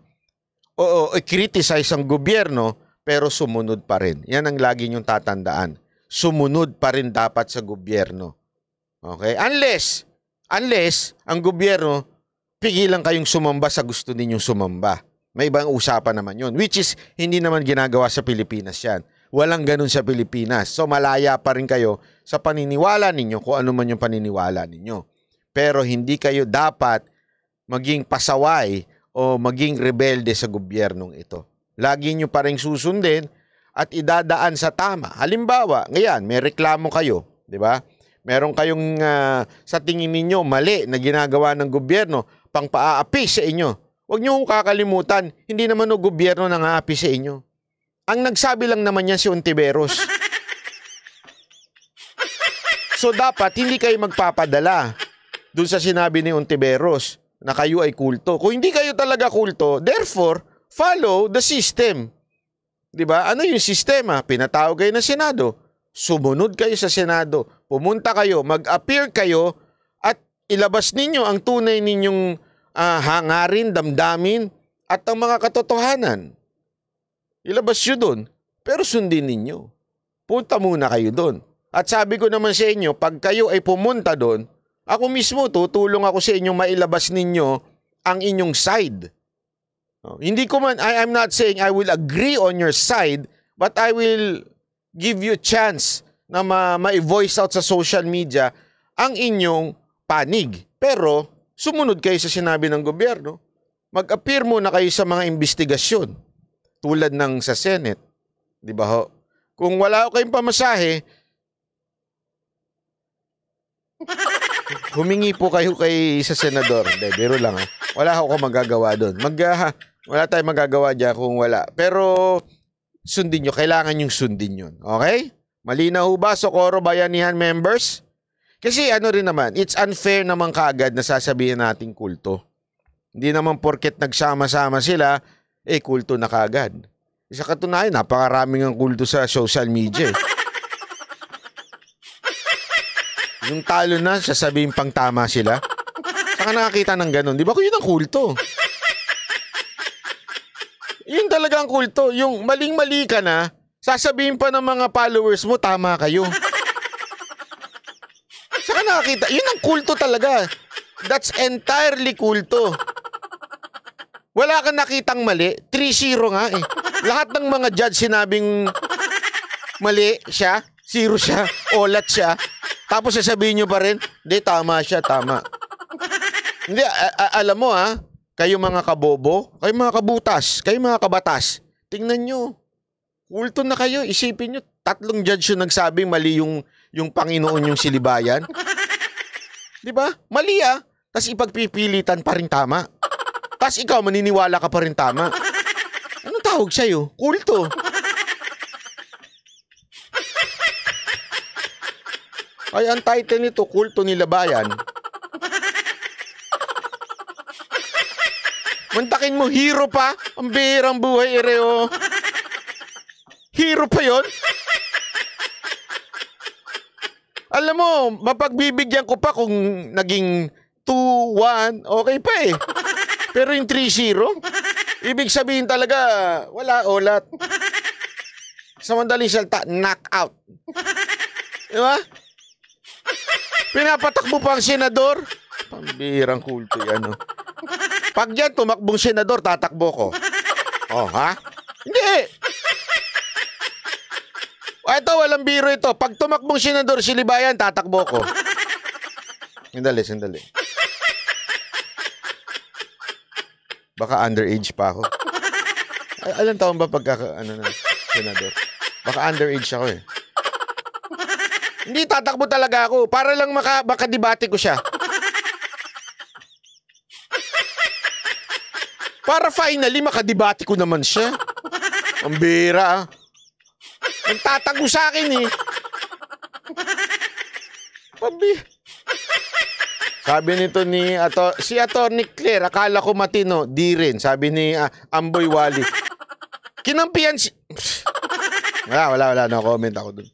Speaker 1: o i-criticize ang gobyerno, pero sumunod pa rin. Yan ang lagi nyong tatandaan. Sumunod pa rin dapat sa gobyerno. Okay? Unless ang gobyerno, pigilan kayong sumamba sa gusto ninyong sumamba. May ibang usapan naman yun, which is hindi naman ginagawa sa Pilipinas yan. Walang ganun sa Pilipinas. So malaya pa rin kayo sa paniniwala ninyo kung ano man yung paniniwala ninyo. Pero hindi kayo dapat maging pasaway o maging rebelde sa gobyernong ito. Lagi nyo pa rin susundin at idadaan sa tama. Halimbawa, ngayon, may reklamo kayo, di ba? Meron kayong sa tingin ninyo mali na ginagawa ng gobyerno pang paaapi sa inyo. Huwag nyo kakalimutan, hindi naman o gobyerno nang aapi sa inyo. Ang nagsabi lang naman yan si Ontiveros. So dapat hindi kayo magpapadala dun sa sinabi ni Ontiveros na kayo ay kulto. Kung hindi kayo talaga kulto, therefore, follow the system. Diba? Ano yung sistema? Pinatawag kayo ng Senado. Sumunod kayo sa Senado. Pumunta kayo, mag-appear kayo at ilabas ninyo ang tunay ninyong hangarin, damdamin at ang mga katotohanan. Ilabas nyo dun. Pero sundin ninyo. Punta muna kayo dun. At sabi ko naman sa inyo, pag kayo ay pumunta dun, ako mismo tutulong ako sa inyo mailabas ninyo ang inyong side. Hindi ko man, I'm not saying I will agree on your side, but I will give you a chance na ma-voice out sa social media ang inyong panig. Pero, sumunod kayo sa sinabi ng gobyerno. Mag-appear muna kayo sa mga investigasyon. Tulad ng sa Senate. Di ba ho? Kung wala ko kayong pamasahe, humingi po kayo sa senador. Hindi, biro lang ha. Wala ako magagawa doon. Wala tayong magagawa dyan kung wala. Pero, sundin nyo. Kailangan yung sundin yun. Okay? Malinaw ba, Socorro Bayanihan members? Kasi ano rin naman, it's unfair naman kaagad na sasabihin nating kulto. Hindi naman porket nagsama-sama sila, kulto na kaagad. Sa katunayan, napakaraming ang kulto sa social media. Yung talo na, sasabihin pang tama sila. Saka nakakita ng ganun. Di ba kung yun ang kulto? Yun talaga ang kulto. Yung maling-mali ka na, sasabihin pa ng mga followers mo, tama kayo. Saka nakakita, yun ang kulto talaga. That's entirely kulto. Wala kang nakitang mali. 3-0 nga eh. Lahat ng mga judge sinabing mali siya, 0 siya, olat siya. Tapos sasabihin nyo pa rin, di, tama siya, tama. Hindi, alam mo kayo mga kabobo, kayo mga kabutas, kayo mga kabatas, tingnan nyo. Kulto na kayo, isipin nyo, 3 judge yung nagsabing mali yung Panginoon yung silibayan. Di ba? Mali Tapos ipagpipilitan pa rin tama. Tapos ikaw, maniniwala ka pa rin tama. Anong tawag sa'yo? Kulto. Ay, ang title nito, Kulto Nila Bayan. Mantakin mo, hero pa? Ang bihirang buhay, Ereo. Hero pa yon? Alam mo, mapagbibigyan ko pa kung naging 2-1, okay pa Pero yung 3-0, ibig sabihin talaga, wala ulat. Sa madaling salita, knockout. Diba? Pinapatakbo pa ang senador. Pambihirang kulto yan. Pag yan, tumakbong senador, tatakbo ko. Oh, ha? Hindi. Ito, walang biro ito. Pag tumakbong senador, silibayan, tatakbo ko. Sandali. Baka underage pa ako. Alam taon ba senador? Baka underage ako Hindi, tatakbo talaga ako. Para lang makadibate ko siya. Para finally, makadibate ko naman siya. Ang bira Nagtatago sa akin Sabi nito si Attorney Claire, akala ko matino, di rin. Sabi ni Amboy Wally. Kinampihan Wala, no comment ako dun.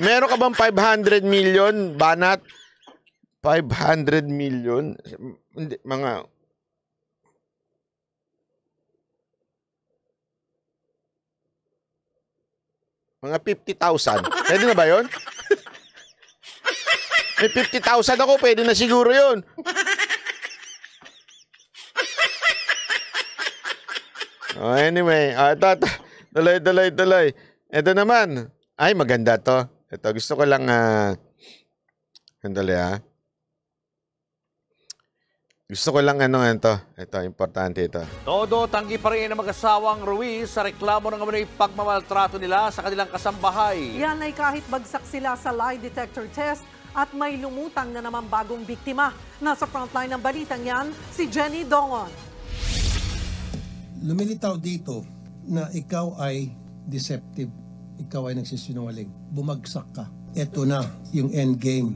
Speaker 1: Meron ka bang 500 million, Banat? 500 million? Hindi, mga 50,000. Pwede na ba yun? May 50,000 ako, pwede na siguro yun. Anyway, tuloy. Ito naman. Ay, maganda to. Ito, gusto ko lang, sandali Gusto ko lang ito. Ito, importante ito.
Speaker 9: Todo tanggi pa rin ang mag-asawang Ruiz sa reklamo ng umano'y pagmamaltrato nila sa kanilang kasambahay.
Speaker 14: Yan ay kahit bagsak sila sa lie detector test at may lumutang na naman bagong biktima. Nasa frontline ng balitang yan, si Jenny Dongon.
Speaker 15: Lumilitaw dito na ikaw ay deceptive. Ikaw ay nagsisinungaling. Bumagsak ka. Ito na yung end game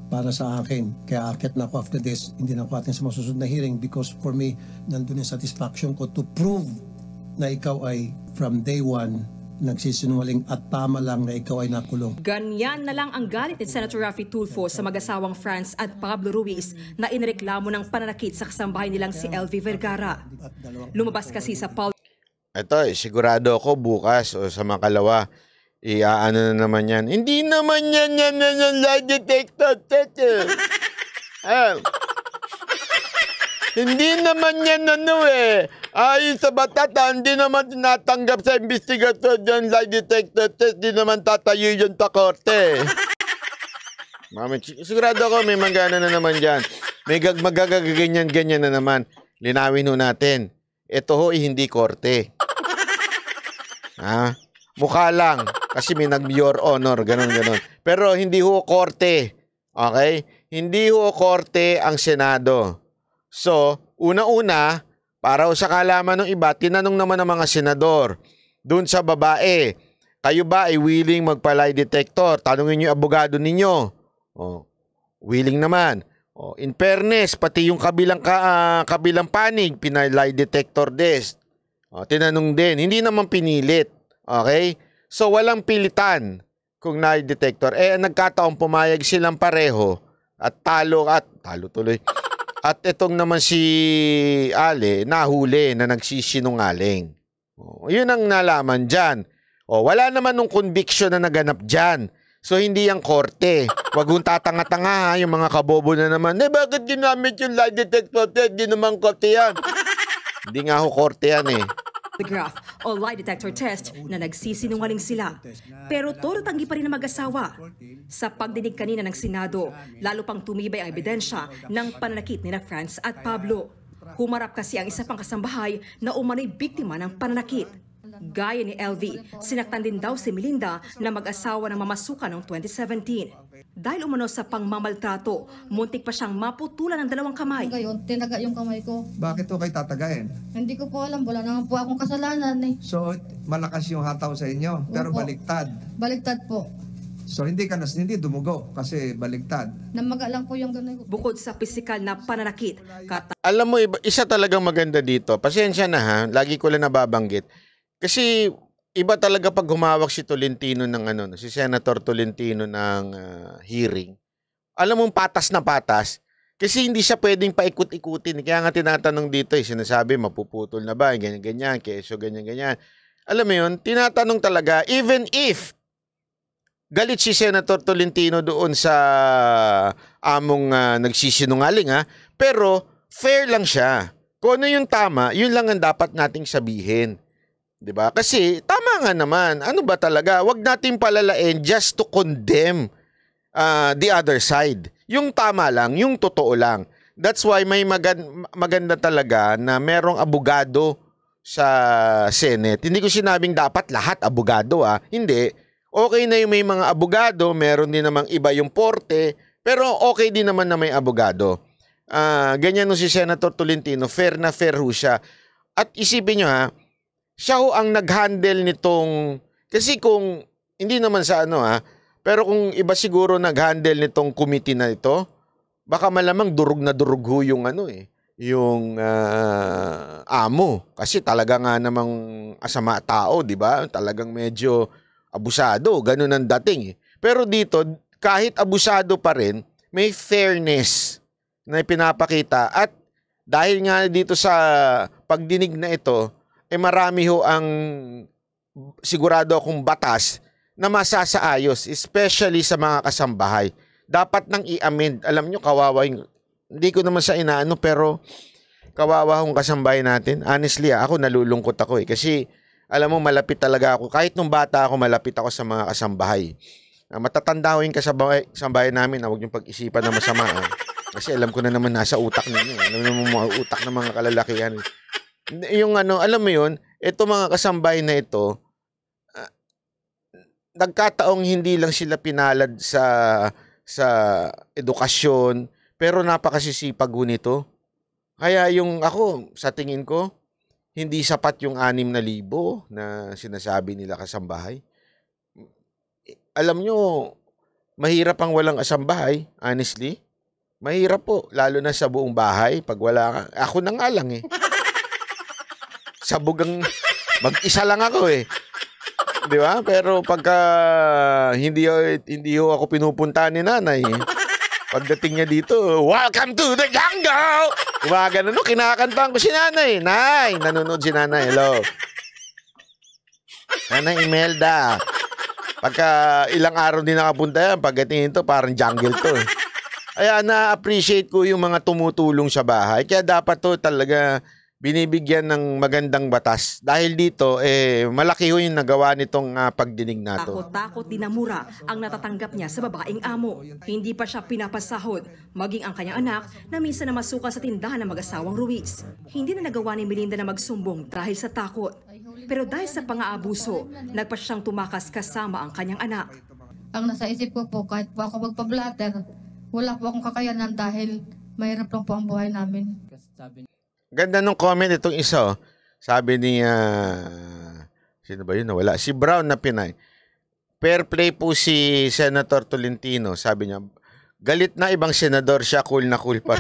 Speaker 15: para sa akin. Kaya akit na ako after this, hindi na ako atin sa masusunod na hearing because for me, nandun yung satisfaction ko to prove na ikaw ay from day one nagsisinungaling at tama lang na ikaw ay nakulong.
Speaker 16: Ganyan na lang ang galit ni Senator Raffy Tulfo sa mag-asawang Franz at Pablo Ruiz na inireklamo ng pananakit sa kasambahay nilang si LV Vergara. Lumabas kasi sa
Speaker 1: Ito, sigurado ako bukas o sa makalawa, iaano na naman yan. Hindi naman yan lie detector test. Hindi naman yan ayon sa batata, hindi naman tinatanggap sa investigasyon yung lie detector test. Hindi naman tatayo yun sa korte. Sigurado ako may magana na naman dyan. May magagaganyan-ganyan na naman. Linawin ho natin. Ito hindi korte. Mukha lang. Kasi may nag-your honor, ganun. Pero hindi ho korte. Okay? Hindi ho korte ang Senado. So, una-una, para sa kalaman ng iba, tinanong naman ng mga senador, dun sa babae, kayo ba ay willing magpa-lie detector? Tanungin niyo yung abogado ninyo. Willing naman. In fairness, pati yung kabilang panig, pinay-lie detector test. Tinanong din, hindi naman pinilit. Okay? So, walang pilitan kung lie detector. Nagkataong pumayag silang pareho at talo tuloy. At itong naman si Ale, nahuli na nagsisinungaling. Yun ang nalaman dyan. Wala naman nung conviction na naganap dyan. So, hindi yung korte. Wag kong tatanga-tanga yung mga kabobo na naman. Bakit ginamit yung lie detector test? Di naman korte yan. Hindi nga ho korte yan
Speaker 16: polygraph o lie detector test na nagsisinungaling sila. Pero todo tanggi pa rin ang mag-asawa. Sa pagdinig kanina ng Senado, lalo pang tumibay ang ebidensya ng pananakit nina Franz at Pablo. Humarap kasi ang isa pang kasambahay na umano'y biktima ng pananakit. Gaya ni LV, sinaktan din daw si Melinda na mag-asawa ng mamasukan noong 2017. Dahil umano sa pangmamaltrato, muntik pa siyang maputulan ng 2 kamay.
Speaker 17: Ngayon, tinaga yung kamay ko.
Speaker 18: Bakit ko kayo tatagain?
Speaker 17: Hindi ko po alam, wala naman po akong kasalanan eh.
Speaker 18: So, malakas yung hataw sa inyo, pero
Speaker 17: Opo.
Speaker 18: baliktad.
Speaker 17: Baliktad po.
Speaker 18: So, hindi dumugo kasi baliktad.
Speaker 17: Namaga lang po yung ganun.
Speaker 16: Bukod sa pisikal na pananakit,
Speaker 1: Alam mo, isa talagang maganda dito. Pasensya na ha, lagi ko lang nababanggit. Kasi iba talaga pag humawak si Tolentino ng si Senator Tolentino ng hearing. Alam mo, patas na patas. Kasi hindi siya pwedeng paikot-ikutin. Kaya nga tinatanong dito, sinasabi, mapuputol na ba? Ganyan-ganyan, keso ganyan-ganyan. Alam mo yun, tinatanong talaga, even if galit si Senator Tolentino doon sa among nagsisinungaling, pero fair lang siya. Kung ano yung tama, yun lang ang dapat nating sabihin. 'Di ba? Kasi tama nga naman. Ano ba talaga? Huwag natin palalain just to condemn the other side. Yung tama lang, yung totoo lang. That's why may maganda talaga na merong abogado sa Senate. Hindi ko sinabing dapat lahat abogado Hindi. Okay na yung may mga abogado, meron din namang iba yung porte, pero okay din naman na may abogado. Ganyan no si Senator Tolentino, fair na fair ho siya. At isipin nyo siya ho ang nag-handle nitong, kasi kung, hindi naman sa pero kung iba siguro nag-handle nitong committee na ito, baka malamang durug na durug ho yung yung amo. Kasi talaga nga namang asama tao, di ba? Talagang medyo abusado, ganun ang dating. Pero dito, kahit abusado pa rin, may fairness na pinapakita. At dahil nga dito sa pagdinig na ito, marami ho ang sigurado akong batas na masasaayos, especially sa mga kasambahay. Dapat nang i-amend. Alam nyo, kawawa yung, hindi ko naman sa pero kawawa yung kasambahay natin. Honestly, ako nalulungkot ako kasi alam mo, malapit talaga ako. Kahit nung bata ako, malapit ako sa mga kasambahay. Matatanda ko yung kasambahay namin na huwag yung pag-isipan na masama. Kasi alam ko na naman nasa utak ninyo. Alam mo mga utak ng mga kalalakihan. Yung alam mo yun, ito mga kasambahay na ito, nagkataong hindi lang sila pinalad sa edukasyon, pero napakasisipag ho nito. Kaya yung ako, sa tingin ko, hindi sapat yung 6,000 na sinasabi nila kasambahay. Alam nyo, mahirap ang walang kasambahay, honestly. Mahirap po, lalo na sa buong bahay. Pag wala ka, ako na nga lang Sabugang mag-isa lang ako Di ba? Pero pagka hindi ho ako pinupunta ni nanay, pagdating niya dito, welcome to the jungle! Gumagano, kinakantahan ko si nanay. Nay, nanonood si nanay. Hello. Nanay Imelda. Pagka ilang araw din nakapunta yan, pagdating ito, parang jungle to. Kaya na-appreciate ko yung mga tumutulong sa bahay. Kaya dapat to talaga binibigyan ng magandang batas. Dahil dito, malaki ho yung nagawa nitong pagdinig nato.
Speaker 16: Takot-takot din na Mura ang natatanggap niya sa babaeng amo. Hindi pa siya pinapasahod, maging ang kanyang anak na minsan na masuka sa tindahan ng mag-asawang Ruiz. Hindi na nagawa ni Melinda na magsumbong dahil sa takot. Pero dahil sa pang-aabuso, nagpa siyang tumakas kasama ang kanyang anak.
Speaker 17: Ang nasa isip ko po, kahit po ako magpa-blatter, wala po akong kakayanan dahil mahirap lang po ang buhay namin.
Speaker 1: Ganda nung comment itong isa. Sabi ni sino ba yun? Wala. Si Brown na Pinay. Fair play po si Senator Tolentino. Sabi niya, galit na ibang senador siya, cool na cool pa.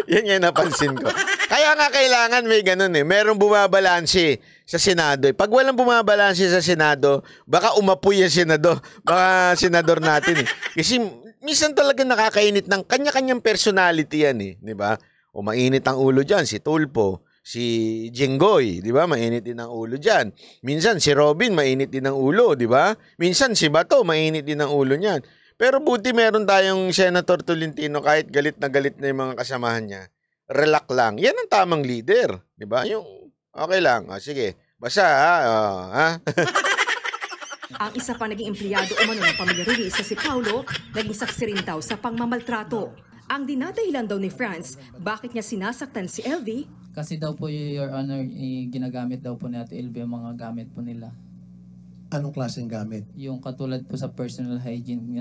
Speaker 1: Yan yung napansin ko. Kaya nga kailangan may ganun Merong bumabalanse sa Senado. Pag walang bumabalanse sa Senado, baka umapoy yung Senado. Baka senador natin Kasi minsan talaga nakakainit ng kanya-kanyang personality yan di ba? O mainit ang ulo dyan, si Tulpo, si Jinggoy, di ba? Mainit din ang ulo dyan. Minsan si Robin, mainit din ang ulo, di ba? Minsan si Bato, mainit din ang ulo niyan. Pero buti meron tayong Senator Tolentino, kahit galit na yung mga kasamahan niya. Relax lang. Yan ang tamang leader, di ba? Yung Okay lang. Sige. Basta, ha?
Speaker 16: Ang isa pa naging empleyado umano ng pamilya Ruiz sa si Paulo, naging saksi rin daw sa pangmamaltrato. Ang dinadahilan daw ni Franz, bakit niya sinasaktan si LV?
Speaker 19: Kasi daw po, Your Honor, ginagamit daw po ni Ate LV ang mga gamit po nila.
Speaker 15: Anong klaseng gamit?
Speaker 19: Yung katulad po sa personal hygiene,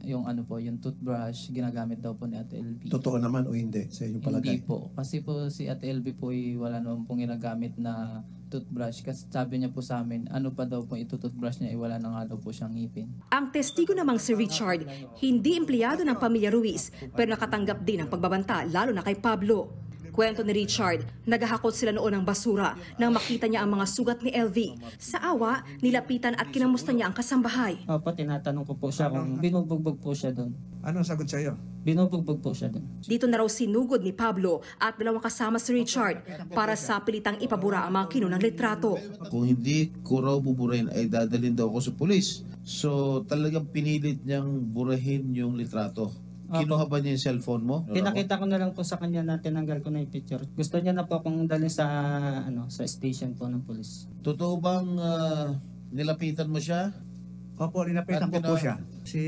Speaker 19: yung yung toothbrush, ginagamit daw po ni Ate LV.
Speaker 15: Totoo naman o hindi sa inyong palagay?
Speaker 19: Hindi po. Kasi po si Ate LV po wala naman pong ginagamit na toothbrush. Kasi sabi niya po sa amin, ano pa daw po ito-toothbrush niya, wala na nga daw po siyang ngipin.
Speaker 16: Ang testigo namang si Richard, hindi empleyado ng pamilya Ruiz, pero nakatanggap din ng pagbabanta, lalo na kay Pablo. Kwento ni Richard, naghahakot sila noon ng basura nang makita niya ang mga sugat ni LV. Sa awa, nilapitan at kinamusta niya ang kasambahay.
Speaker 19: Opo, tinatanong ko po siya kung binubugbog po siya doon.
Speaker 18: Anong sagot sa iyo?
Speaker 19: Binubugbog po siya doon.
Speaker 16: Dito na raw sinugod ni Pablo at dalawang kasama si Richard para sa pilitang ipabura ang mga kinunang litrato.
Speaker 20: Kung hindi ko raw buburahin ay dadalhin daw ako sa pulis. So talagang pinilit niyang burahin yung litrato. Kinuha ba niya yung cellphone mo?
Speaker 19: Pinakita ko na lang po sa kanya na tinanggal ko na yung picture. Gusto niya na po akong dalhin sa sa station po ng pulis.
Speaker 20: Totoo bang nilapitan mo siya?
Speaker 21: Opo, nilapitan ko po siya. Kasi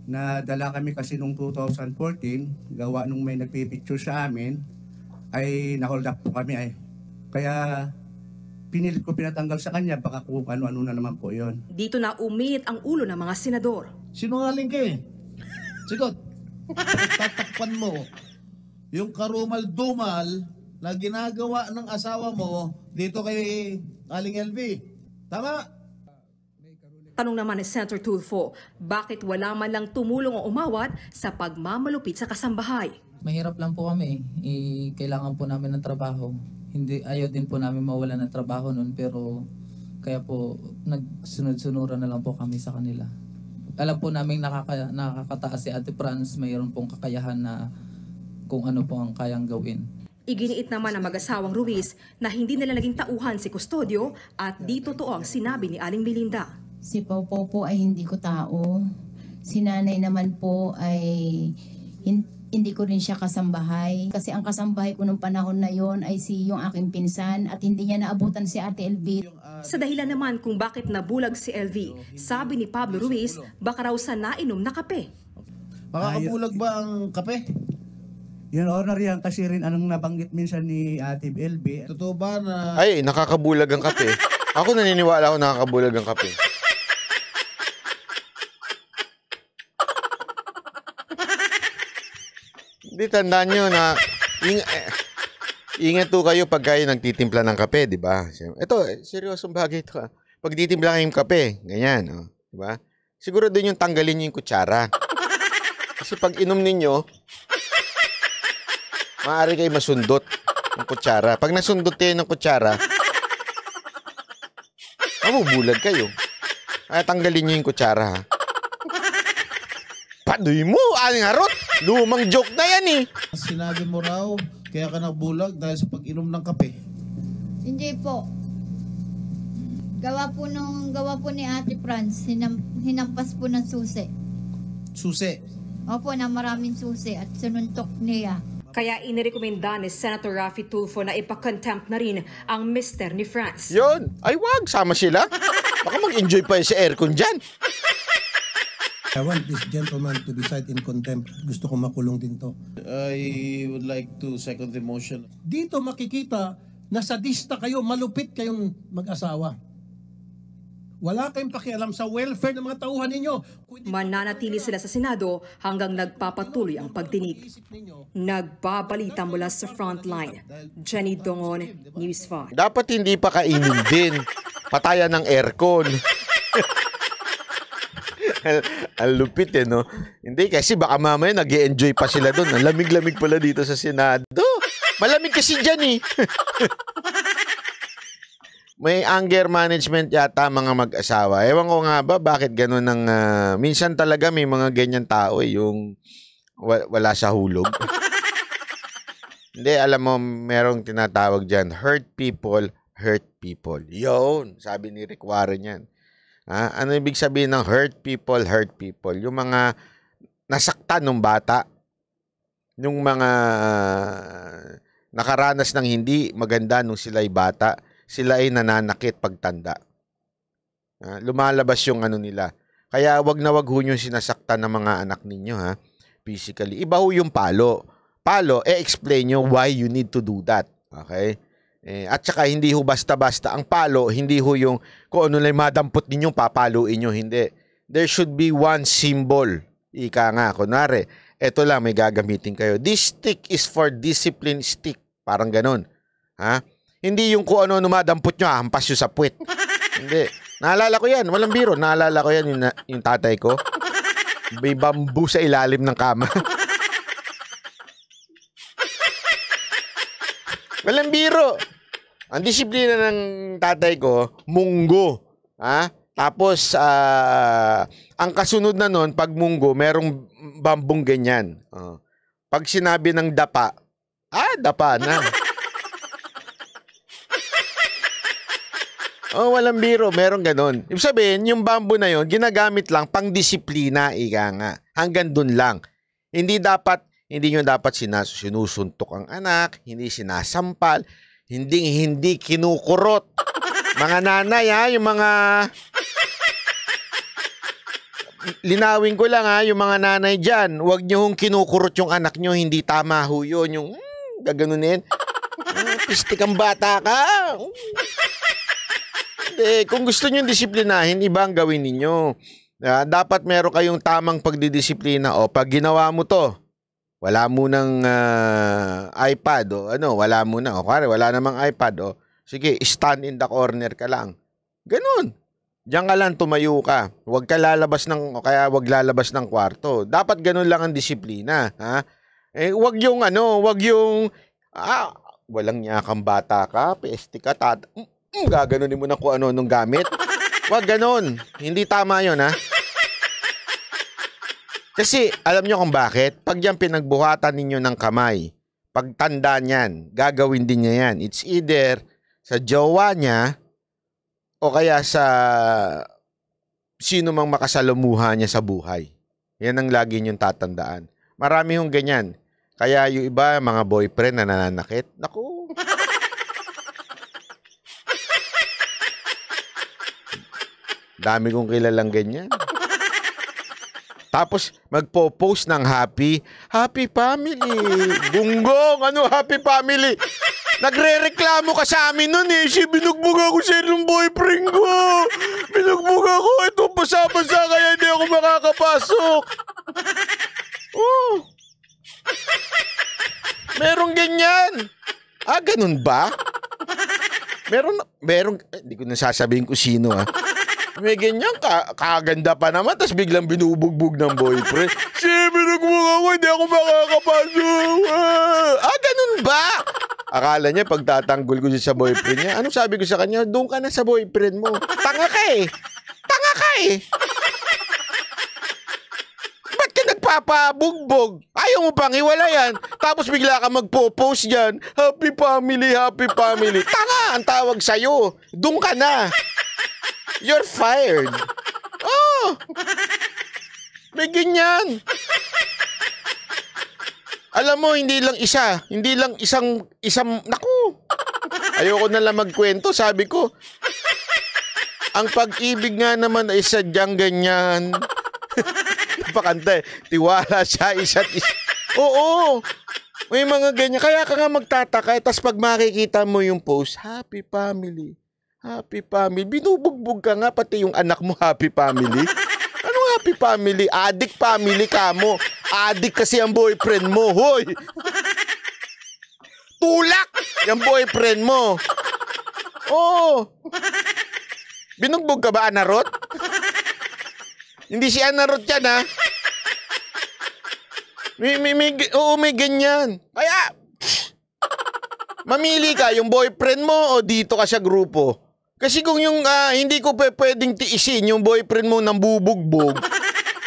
Speaker 21: nadala kami kasi nung 2014, gawa nung may nagpipicture sa amin, ay nahold up po kami ay. Kaya pinilit ko pinatanggal sa kanya, baka kung ano-ano na naman po yon.
Speaker 16: Dito na uminit ang ulo ng mga senador.
Speaker 20: Sinungaling ka eh. Sigot. Tatakpan mo yung karumal-dumal na ginagawa ng asawa mo dito kay Aling LV. Tama?
Speaker 16: Tanong naman ni Senator Tulfo, bakit wala man lang tumulong o umawat sa pagmamalupit sa kasambahay?
Speaker 19: Mahirap lang po kami. Kailangan po namin ng trabaho. Ayaw din po namin mawala ng trabaho noon, pero kaya po nagsunod-sunuran na lang po kami sa kanila. Alam po namin nakakataas si Ate Franz, mayroon pong kakayahan na kung ano po ang kayang gawin.
Speaker 16: Iginiit naman ng mag-asawang Ruiz na hindi nila naging tauhan si Custodio at di totoo ang sinabi ni Aling Melinda.
Speaker 22: Si Pau po ay hindi ko tao. Si Nanay naman po ay hindi ko rin siya kasambahay. Kasi ang kasambahay ko nung panahon na yon ay yung aking pinsan at hindi niya naabutan si Ate LV.
Speaker 16: Sa dahilan naman kung bakit nabulag si LV, sabi ni Pablo Ruiz, baka raw sa nainom na kape.
Speaker 20: Makakabulag ba ang kape?
Speaker 21: Your Honor, yan kasi rin anong nabanggit minsan ni Ate LV.
Speaker 20: Totoo ba na...
Speaker 1: Ay, nakakabulag ang kape. Ako naniniwala ako nakakabulag ang kape. Hindi, tandaan nyo na ingat to kayo pag kayo nagtitimpla ng kape, di ba? Ito, seryosong bagay ito. Pag titimpla kayong kape, ganyan, di ba? Siguro din yung tanggalin nyo yung kutsara. Kasi pag inom ninyo, maaari kayo masundot ng kutsara. Pag nasundot kayo ng kutsara, mabubulag kayo. Kaya tanggalin nyo yung kutsara, ha? Padoy mo, aling harot! Lumang joke na yan eh.
Speaker 20: Sinabi mo raw, kaya ka nabulag dahil sa pag-inom ng kape.
Speaker 17: Hindi po. Gawa po ni Ate Franz, hinampas po ng susi.
Speaker 20: Susi?
Speaker 17: Opo, na maraming susi at sinuntok niya.
Speaker 16: Kaya inirekomenda ni Senator Raffy Tulfo na ipa-contempt na rin ang mister ni Franz.
Speaker 1: Yun, ay wag, sama sila. Baka mag-enjoy pa sa aircon dyan.
Speaker 15: I want this gentleman to be cited in contempt. Gusto ko makulong din to.
Speaker 20: I would like to second the motion.
Speaker 15: Dito makikita na sadista kayo, malupit kayong mag-asawa. Wala kayong pakialam sa welfare ng mga tauhan ninyo.
Speaker 16: Mananatili sila sa Senado hanggang nagpapatuloy ang pagdinig. Nagbabalita mula sa frontline. Jenny Dongon, News 5.
Speaker 1: Dapat hindi pa kainin din. Patayan ng aircon. Ang lupit eh, no? Hindi, kasi baka mamaya nag-i-enjoy pa sila doon. Ang lamig-lamig pala dito sa Senado. Malamig kasi dyan eh. May anger management yata mga mag-asawa. Ewan ko nga ba, bakit ganun ng... minsan talaga may mga ganyan tao eh, yung wala sa hulog. Hindi, alam mo, merong tinatawag dyan, hurt people. Yun, sabi ni Rick Warren yan. Ano ibig sabihin ng hurt people? Yung mga nasaktan ng bata, yung mga nakaranas ng hindi maganda nung sila'y bata, sila ay nananakit pagtanda. Lumalabas yung ano nila. Kaya wag na wag ho yung sinasaktan ng mga anak ninyo, ha, physically. Iba ho yung palo. Palo, explain nyo why you need to do that. Okay? At saka hindi ho basta-basta. Ang palo, hindi ho yung kung ano lang madampot ninyo, papaluin nyo. Hindi. There should be one symbol. Ika nga, kunwari, eto lang, may gagamitin kayo. This stick is for discipline stick. Parang ganun. Ha? Hindi yung kung ano madampot nyo, hampas nyo sa puwet. Hindi. Naalala ko yan. Walang biro. Naalala ko yan yung tatay ko. May bamboo sa ilalim ng kama. Walang biro. Ang disiplina ng tatay ko, munggo. Ha? Tapos, ang kasunod na nun, pag munggo, merong bambong ganyan. Pag sinabi ng dapa, dapa na. Walang biro. Merong ganon. Ibig sabihin, yung bamboo na yon ginagamit lang pang disiplina, ika nga. Hanggang dun lang. Hindi nyo dapat sinusuntok ang anak, hindi sinasampal, hindi kinukurot. Mga nanay, ha, yung mga... Linawin ko lang, ha, yung mga nanay dyan, huwag nyo hong kinukurot yung anak nyo, hindi tama ho yun. Yung gaganunin. Pistik ang bata ka. Kung gusto nyo disiplinahin, iba ang gawin ninyo. Dapat meron kayong tamang pagdidisiplina. Pag ginawa mo to, wala munang iPad o ano, wala muna. Wala namang iPad. Sige, stand in the corner ka lang. Ganun. Diyan ka lang, tumayo ka. Huwag ka lalabas wag lalabas ng kwarto. Dapat ganun lang ang disiplina. Ha? Huwag yung walang nyakang bata ka, peste ka, gaganunin mo na kung ano nung gamit. Wag ganon. Hindi tama yun, ha? Kasi, alam nyo kung bakit? Pag yan pinagbuhatan ninyo ng kamay, pagtanda niyan, gagawin din niya yan. It's either sa jowa niya, o kaya sa sino mang makasalamuha niya sa buhay. Yan ang lagi niyong tatandaan. Marami hong ganyan. Kaya yung iba, mga boyfriend na nananakit, naku, dami kong kilalang ganyan. Tapos, magpo-post ng happy family. Bunggong, ano happy family? Nagre-reklamo ka sa amin nun eh. Binugbog ako sa ilong boyfriend ko. Binugbog ako. Ito, basa-basa kaya hindi ako makakapasok. Merong ganyan. Ganun ba? Meron, hindi ko nasasabihin kung sino, ha. May ganyan, kaganda pa naman, tapos biglang binubugbog ng boyfriend. Binugbog ako, hindi ako makakapasok. Ganun ba? Akala niya, pagtatanggol ko siya sa boyfriend niya, anong sabi ko sa kanya? Doon ka na sa boyfriend mo. Tanga ka eh. Ba't ka nagpapabugbog? Ayaw mo pang hiwalayan. Tapos bigla ka magpo-post dyan. Happy family. Tanga ang tawag sa'yo. Doon ka na. You're fired. May ganyan. Alam mo, hindi lang isang, naku. Ayoko na lang magkwento, sabi ko. Ang pag-ibig nga naman ay sadyang ganyan. Pakanta, tiwala sa isa't isa. Oo. May mga ganyan. Kaya ka nga magtataka, tapos pag makikita mo yung post, happy family. Binubugbog ka nga, pati yung anak mo happy family. Anong happy family? Addict family ka mo. Addict kasi ang boyfriend mo. Hoy! Tulak! Yung boyfriend mo. Binugbog ka ba, Anarot? Hindi si Anarot yan, ha? May ganyan. Kaya, mamili ka, yung boyfriend mo o dito ka sa grupo. Kasi kung yung hindi ko pwedeng tiisin yung boyfriend mo nang bubugbog,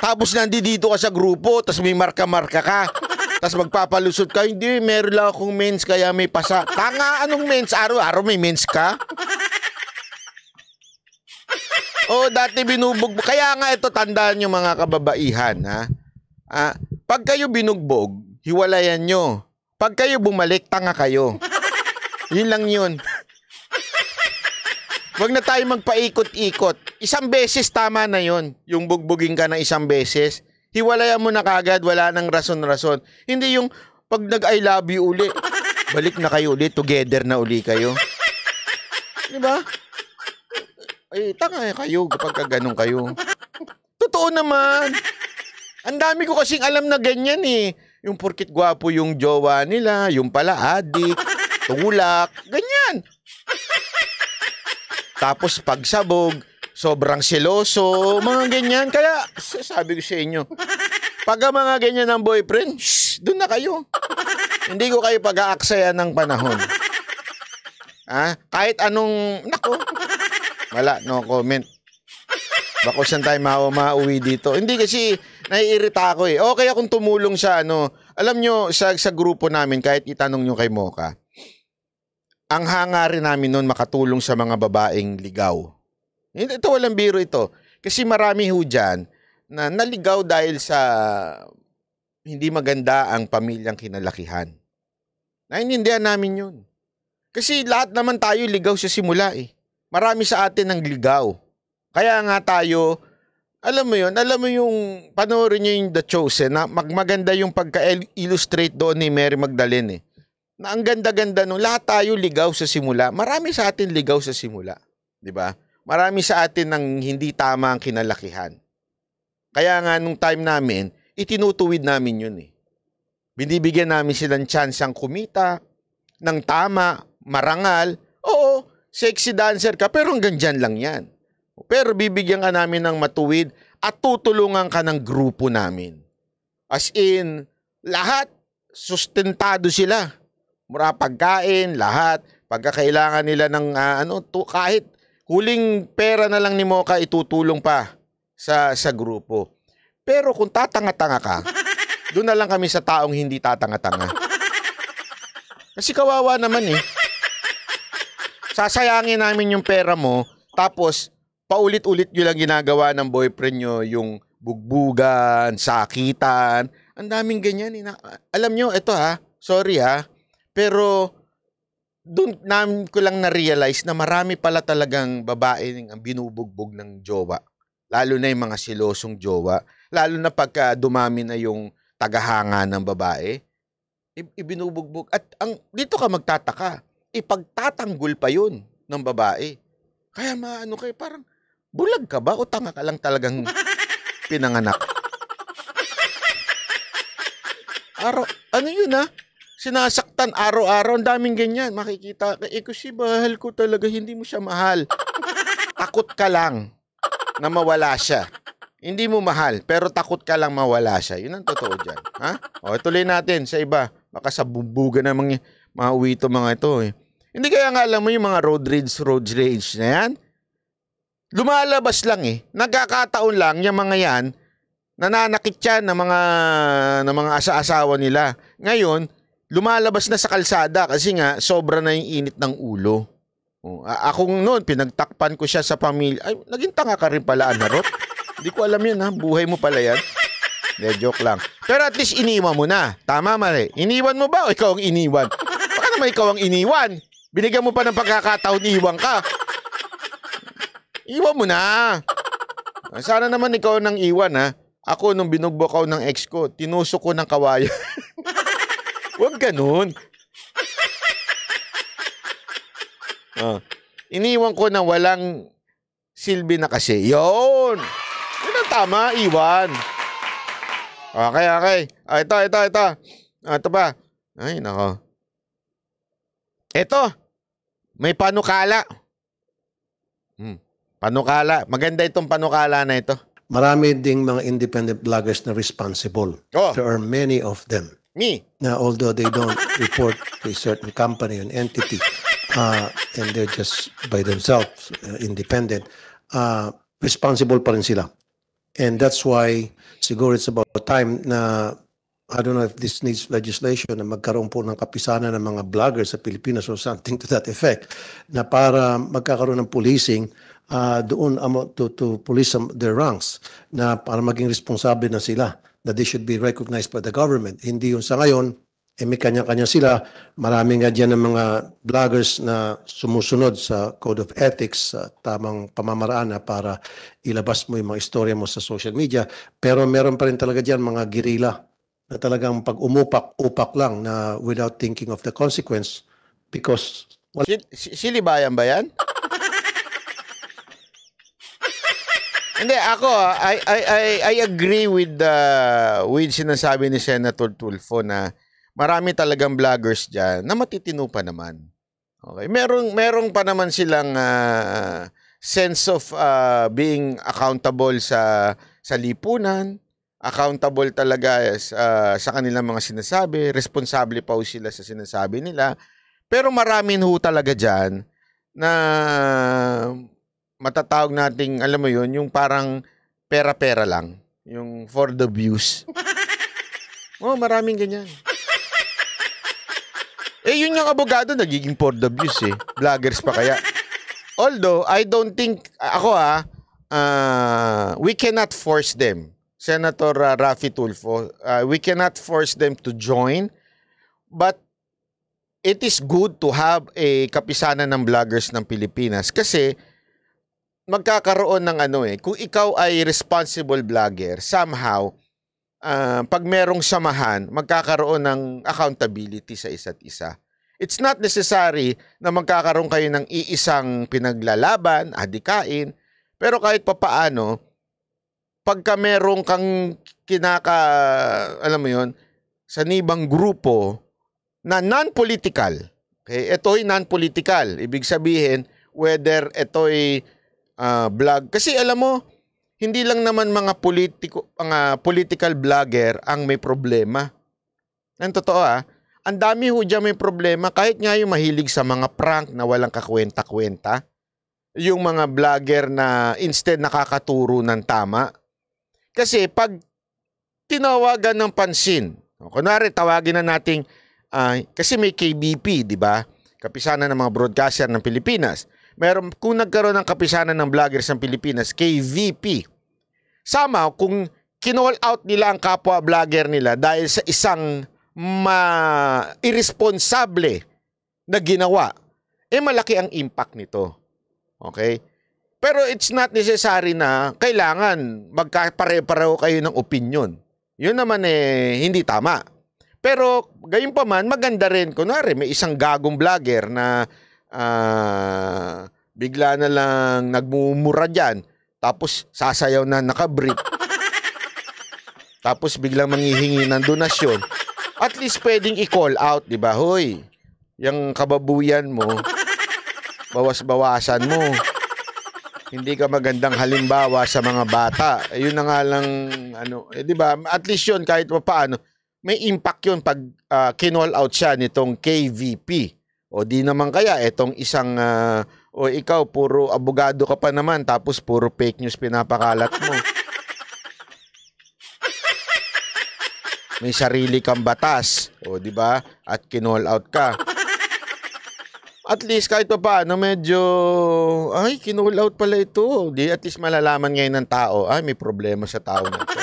Speaker 1: tapos nandito ka sa grupo, tapos may marka-marka ka, tapos magpapalusot ka, hindi, meron lang akong mens kaya may pasa. Tanga, anong mens? Araw-araw may mens ka? Dati binubugbog. Kaya nga ito, tandaan nyo mga kababaihan, ha? Pag kayo binugbog, hiwalayan nyo. Pag kayo bumalik, tanga kayo. Yun lang yun. Wag na tayo magpaikot-ikot. Isang beses tama na yon. Yung bugbugin ka na isang beses. Hiwalayan mo na kagad, wala nang rason-rason. Hindi yung pag nag-I love you uli, balik na kayo uli, together na uli kayo. Diba? Ay, tanga kayo kapag ganun kayo. Totoo naman. Ang dami ko kasing alam na ganyan eh. Yung porkit gwapo yung jowa nila, yung pala adik, tulak, ganyan. Tapos pagsabog, sobrang seloso, mga ganyan. Kaya sabi ko sa inyo, pag mga ganyan ng boyfriend, doon na kayo. Hindi ko kayo pag-aaksayan ng panahon. Kahit anong, nako, wala, no comment. Bako saan tayo mauwi dito. Hindi kasi, naiirita ako eh. Okay akong tumulong sa alam nyo, sa grupo namin, kahit itanong nyo kay Mocha, ang hangarin namin noon makatulong sa mga babaeng ligaw. Ito walang biro ito. Kasi marami ho dyan na naligaw dahil sa hindi maganda ang pamilyang kinalakihan. Naiintindihan namin yun. Kasi lahat naman tayo ligaw sa simula eh. Marami sa atin ang ligaw. Kaya nga tayo, alam mo yung panoorin nyo yung The Chosen, na maganda yung pagka-illustrate doon ni Mary Magdalene eh. Na ang ganda-ganda nung lahat tayo ligaw sa simula. Marami sa atin ligaw sa simula. Diba? Marami sa atin ang hindi tama ang kinalakihan. Kaya nga nung time namin, itinutuwid namin yun eh. Binibigyan namin silang tsansang kumita, ng tama, marangal. Oo, sexy dancer ka, pero hanggang dyan lang yan. Pero bibigyan ka namin ng matuwid at tutulungan ka ng grupo namin. As in, lahat, sustentado sila. Mura pagkain, lahat. Pagkakailangan nila ng kahit huling pera na lang ni Mocha, itutulong pa sa grupo. Pero kung tatanga-tanga ka, doon na lang kami sa taong hindi tatanga-tanga. Kasi kawawa naman eh. Sasayangin namin yung pera mo, tapos paulit-ulit nyo lang ginagawa ng boyfriend nyo yung bugbugan, sakitan. Ang daming ganyan eh. Alam nyo, ito sorry pero doon namin ko lang na-realize na marami pala talagang babae ang binubugbog ng jowa. Lalo na yung mga silosong jowa. Lalo na pagka dumami na yung tagahanga ng babae. Ibinubugbog. At dito ka magtataka. Ipagtatanggol pa yun ng babae. Kaya kayo parang bulag ka ba o tanga ka lang talagang pinanganak? Yun sinasaktan araw-araw, ang daming ganyan. Makikita ka, kasi mahal ko talaga, hindi mo siya mahal. Takot ka lang na mawala siya. Hindi mo mahal, pero takot ka lang mawala siya. Yun ang totoo dyan. O, tuloy natin sa iba. Baka sa bubuga na mauwi ito mga ito eh. Hindi kaya nga alam mo yung mga road rage na yan? Lumalabas lang eh. Nagkakataon lang yung mga yan, nananakit yan ng mga asa-asawa nila. Ngayon, lumalabas na sa kalsada kasi nga sobra na yung init ng ulo. Akong noon, pinagtakpan ko siya sa pamilya. Ay, naging tanga ka rin pala, Anarot. Hindi ko alam yan buhay mo pala yan. Joke lang. Pero at least iniwan mo na. Tama, mali. Iniwan mo ba o ikaw ang iniwan? Baka naman ikaw ang iniwan. Binigyan mo pa ng pagkakataon, iwan ka. Iwan mo na. Sana naman ikaw nang iwan Ako nung binugbok ako ng ex ko, tinusok ko ng kawayan. Huwag ganun. Iniwan ko na walang silbi na kasi. Yun ang tama, iwan. Okay. Ito. Ito pa. Ay, nako. Ito. May panukala. Panukala. Maganda itong panukala na ito.
Speaker 15: Marami ding mga independent vloggers na responsible. There are many of them.
Speaker 1: Me.
Speaker 15: Now, although they don't report to a certain company and entity, and they're just by themselves, independent, responsible pa rin sila. And that's why, siguro it's about time na, I don't know if this needs legislation, na magkaroon po ng kapisanan ng mga vloggers sa Pilipinas or something to that effect, na para magkakaroon ng policing doon to police their ranks, na para maging responsable na sila, that they should be recognized by the government. Hindi yun sa ngayon, may kanya-kanya sila. Marami nga dyan ng mga vloggers na sumusunod sa Code of Ethics, sa tamang pamamaraan na para ilabas mo yung mga istorya mo sa social media. Pero meron pa rin talaga dyan mga guerrilla na talagang pag umupak-upak lang na without thinking of the consequence because...
Speaker 1: Silibayan ba yan? Hindi, ako, I agree with sinasabi ni Senator Tulfo na marami talagang vloggers dyan na matitino pa naman. Okay? Merong pa naman silang sense of being accountable sa lipunan, accountable talaga sa kanilang mga sinasabi, responsable pa sila sa sinasabi nila. Pero marami ho talaga dyan na matatawag nating, alam mo yun, yung parang pera-pera lang. Yung for the views. Maraming ganyan. Yun yung abogado, nagiging for the views eh. Vloggers pa kaya. Although, I don't think, we cannot force them. Senator Raffy Tulfo, we cannot force them to join. But, it is good to have a kapisanan ng vloggers ng Pilipinas. Kasi, magkakaroon ng kung ikaw ay responsible vlogger, somehow, pag merong samahan, magkakaroon ng accountability sa isa't isa. It's not necessary na magkakaroon kayo ng iisang pinaglalaban, adikain, pero kahit papaano, pagka merong kang sanibang grupo na non-political, okay? Ito'y non-political. Ibig sabihin, whether ito'y vlog. Kasi alam mo, hindi lang naman mga political vlogger ang may problema. Ang totoo ang dami ho dyan may problema. Kahit nga yung mahilig sa mga prank na walang kakwenta-kwenta. Yung mga vlogger na instead nakakaturo ng tama. Kasi pag tinawagan ng pansin, kunwari tawagin na nating, kasi may KBP, di ba? Kapisanan ng mga broadcaster ng Pilipinas. Kung nagkaroon ng kapisanan ng vloggers ng Pilipinas, KVP. Somehow, kung kinall out nila ang kapwa vlogger nila dahil sa isang irresponsable na ginawa, malaki ang impact nito. Okay? Pero it's not necessary na kailangan magkapare-pareho kayo ng opinion. Yun naman hindi tama. Pero gayon pa man, maganda rin. Kunwari, may isang gagong vlogger na bigla na lang nagmumura dyan. Tapos sasayaw na nakabrief. Tapos biglang manghihingi ng donasyon. At least pwedeng i-call out, di ba? Hoy, yung kababuyan mo, bawas-bawasan mo. Hindi ka magandang halimbawa sa mga bata. Yun na nga lang, di ba? At least yun, kahit pa paano, may impact yun pag kinall out siya nitong KVP. O di naman kaya, itong isang, o ikaw, puro abogado ka pa naman, tapos puro fake news pinapakalat mo. May sarili kang batas, o di ba? At kinall out ka. At least kahit pa paano, medyo, kinall out pala ito. Di, at least malalaman ngayon ng tao, may problema sa tao na ito.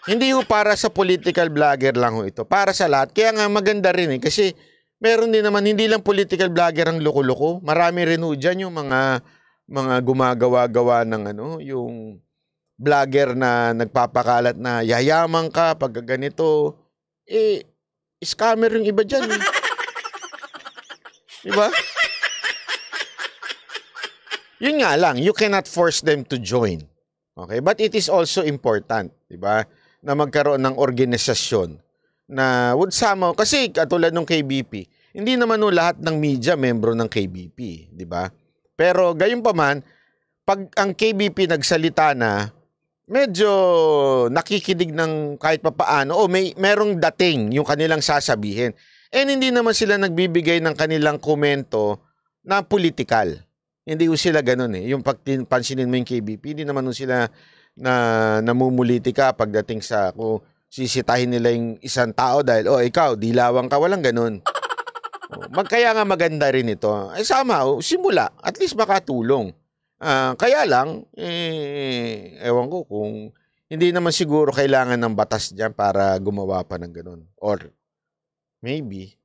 Speaker 1: Hindi ho para sa political vlogger lang ho ito. Para sa lahat. Kaya nga maganda rin kasi meron din naman, hindi lang political vlogger ang loko-loko. Marami rin ho dyan yung mga gumagawa-gawa ng yung vlogger na nagpapakalat na yayaman ka pag ganito. Scammer yung iba dyan. Diba? Yun nga lang, you cannot force them to join. Okay? But it is also important, diba? Na magkaroon ng organisasyon na would somehow, kasi katulad ng KBP, hindi naman lahat ng media membro ng KBP, di ba? Pero gayon pa man, pag ang KBP nagsalita na, medyo nakikinig ng kahit papaano, merong dating yung kanilang sasabihin. And hindi naman sila nagbibigay ng kanilang komento na political. Hindi ko sila ganun Yung pansinin mo yung KBP, hindi naman sila na namumulitika pagdating sa kung sisitahin nila yung isang tao dahil ikaw dilawang ka, walang ganun. Kaya nga maganda rin ito. Somehow, simula, at least makatulong. Kaya lang ewan ko kung Hindi naman siguro kailangan ng batas dyan para gumawa pa ng ganun. Or maybe,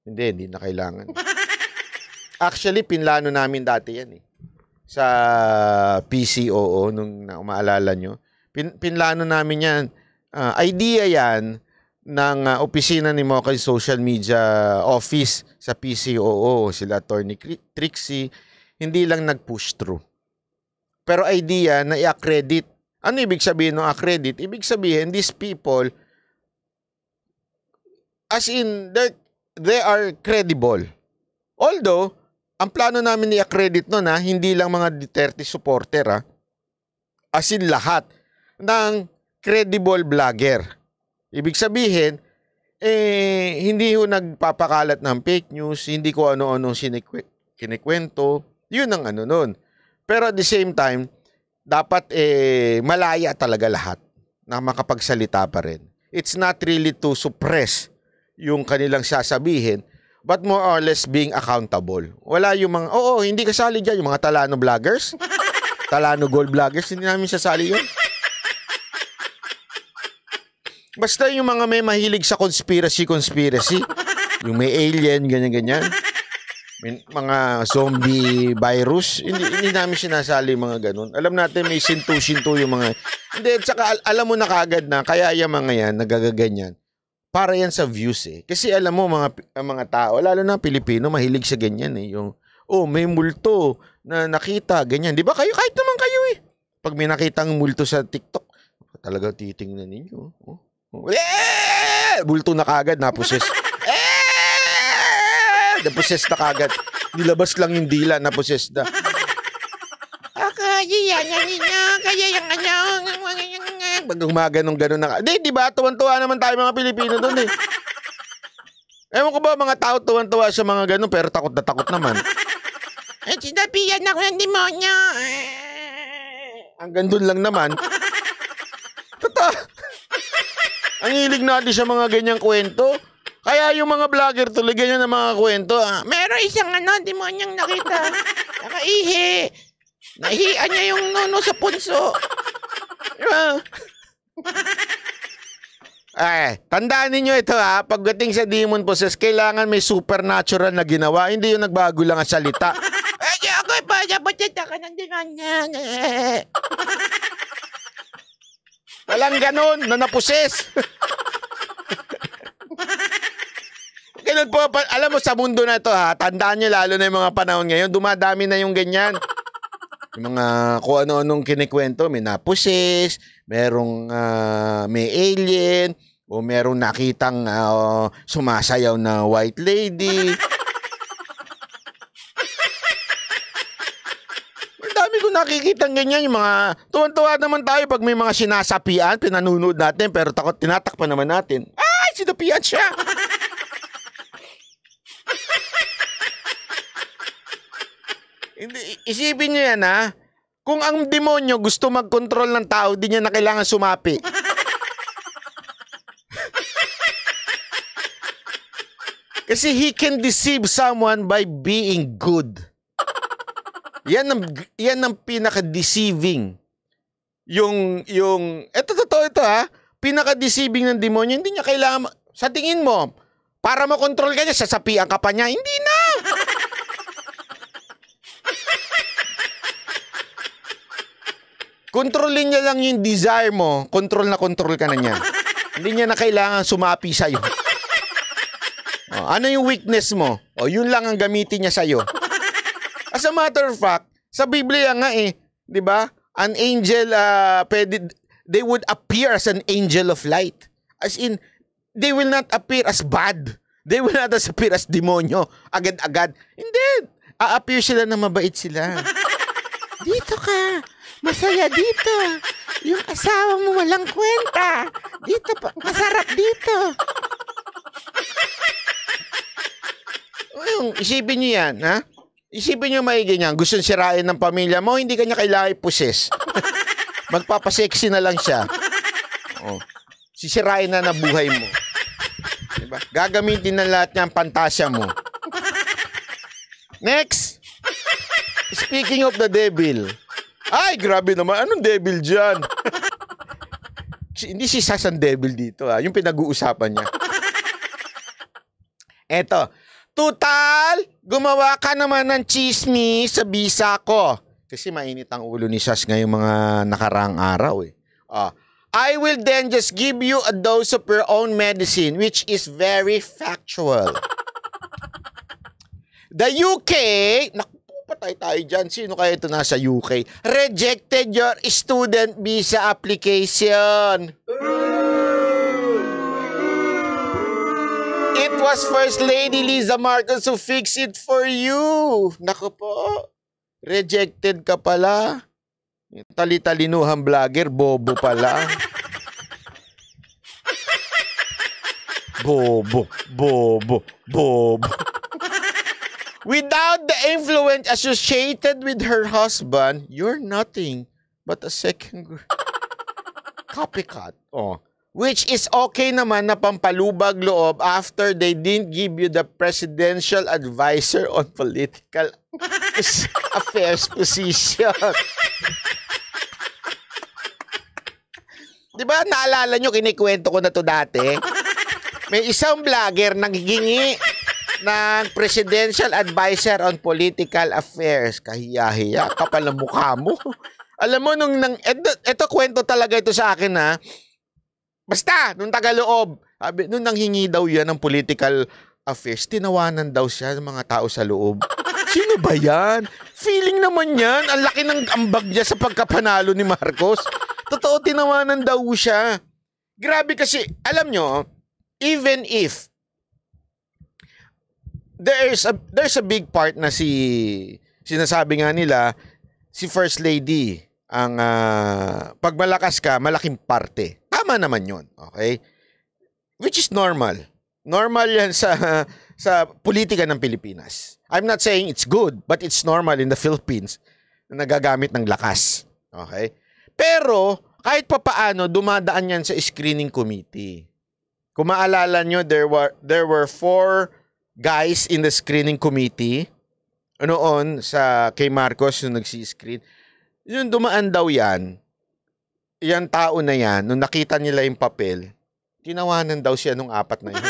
Speaker 1: hindi na kailangan. Actually, pinlano namin dati yan eh. Sa PCOO, nung maalala nyo. Pinlano namin yan. Idea yan ng opisina ni Mokay Social Media Office sa PCOO. Sila Attorney Trixie. Hindi lang nag-push through. Pero idea na i-accredit. Ano ibig sabihin ng accredit? Ibig sabihin, these people, as in, they are credible. Although, ang plano namin i-accredit nun, hindi lang mga Duterte supporter, as in lahat ng credible vlogger. Ibig sabihin, hindi ho nagpapakalat ng fake news, hindi ko ano-ano kinikwento. Yun ang ano nun. Pero at the same time, dapat malaya talaga lahat na makapagsalita pa rin. It's not really to suppress yung kanilang sasabihin, but more or less being accountable. Wala yung mga, hindi kasali dyan, yung mga Talano vloggers, Talano Gold vloggers, hindi namin sasali yun. Basta yung mga may mahilig sa conspiracy, yung may alien, ganyan-ganyan, may mga zombie virus, hindi namin sinasali mga ganun. Alam natin may sintu-sintu yung mga, hindi, tsaka alam mo na kagad na, kaya yung mga yan, nagagaganyan. Para yan sa views eh. Kasi alam mo mga tao, lalo na Pilipino, mahilig sa ganyan eh. Yung, may multo na nakita, ganyan. Di ba kayo? Kahit naman kayo eh. Pag may nakitang multo sa TikTok, talaga titingnan ninyo. Multo na kagad, naposes. Naposes na kagad. Nilabas lang yung dila, naposes na. Pag umaganong gano'n na. Di ba? Tuwan-tuwa naman tayo mga Pilipino doon eh. Ewan ko ba mga tao tuwan-tuwa sa mga gano'n pero takot na takot naman. Sinabihan ako ng demonyo. Hanggang doon lang naman. Totoo. Ang hilig natin sa mga ganyang kwento. Kaya yung mga vlogger tuloy ganyan na mga kwento. Meron isang demonyong nakita. Nakaihi. Nahihian niya yung nono sa punso. Tandaan ninyo ito pagdating sa demon possess, kailangan may supernatural na ginawa, hindi yung nagbago lang ang salita. Ako pa, naputita ka ng demonyo. Walang ganon na naposes. Ganun po, alam mo sa mundo na ito tandaan nyo lalo na yung mga panahon ngayon, dumadami na yung ganyan. Yung mga kung ano-anong kinikwento, may naposes, merong may alien, o merong nakitang sumasayaw na white lady. Ang dami ko nakikitang ganyan, yung mga tuwan-tuwa naman tayo pag may mga sinasapian, pinanunood natin, pero tinatakpan naman natin. Ay, sinapian siya! Isipin nyo yan kung ang demonyo gusto mag-control ng tao, di niya na kailangan sumapi. Kasi he can deceive someone by being good. Yan ang pinaka-deceiving. Ito totoo ito pinaka-deceiving ng demonyo, hindi niya kailangan, sa tingin mo, para makontrol ka niya, sasapian ka pa niya, hindi na! Kontrolin niya lang yung desire mo, control na control ka na niya. Hindi niya na kailangan sumapi sa'yo. Ano yung weakness mo? Yun lang ang gamitin niya sa'yo. As a matter of fact, sa Biblia nga di ba? An angel, they would appear as an angel of light. As in, they will not appear as bad. They will not appear as demonyo. Agad-agad. Hindi. A-appear sila na mabait sila. Dito ka. Masaya dito. Yung asawa mo walang kwenta. Dito pa. Masarap dito. Isipin niyo yan, Isipin niyo maigi niyan. Gusto sirain ng pamilya mo, hindi kanya kailangan i-possess. Magpapasexy na lang siya. Sisirain na buhay mo. Diba? Gagamitin na lahat niya ang pantasya mo. Next. Speaking of the devil. Ay, grabe naman. Anong devil dyan? Hindi si Sas ang devil dito, yung pinag-uusapan niya. Eto, total, gumawa ka naman ng chismis sa visa ko. Kasi mainit ang ulo ni Sas ngayong mga nakaraang araw eh. I will then just give you a dose of your own medicine, which is very factual. The UK, naku, patay tayo dyan. Sino kaya ito nasa UK? Rejected your student visa application. It was First Lady Liza Marcos who fixed it for you. Naku po, rejected ka pala. Tali-talinuhang vlogger, bobo pala. Bobo. Without the influence associated with her husband, you're nothing but a second copycat. Which is okay naman na pampalubag loob after they didn't give you the presidential advisor on political affairs position. Diba naalala nyo, kinikwento ko na to dati? May isang vlogger nanghihingi ng presidential advisor on political affairs. Kahiya-hiya, kapal ng mukha mo. Alam mo, ito kwento talaga ito sa akin ha. Basta, nung tagaloob, nung nanghingi daw yan ng political affairs, tinawanan daw siya ng mga tao sa loob. Sino ba yan? Feeling naman yan. Ang laki ng ambag niya sa pagkapanalo ni Marcos. Totoo, tinawanan daw siya. Grabe kasi, alam nyo, even if there's a big part na sinasabi nga nila, si First Lady, ang pag malakas ka, malaking parte. Tama naman yun, okay? Which is normal. Normal yan sa politika ng Pilipinas. I'm not saying it's good, but it's normal in the Philippines na nagagamit ng lakas. Okay? Pero, kahit papaano, dumadaan yan sa screening committee. Kung maalala nyo, there were 4 guys in the screening committee noon sa kay Marcos yung nagsi-screen. Yung dumaan daw yan, yung tao na yan, nung nakita nila yung papel, tinawanan daw siya nung 4 na yun.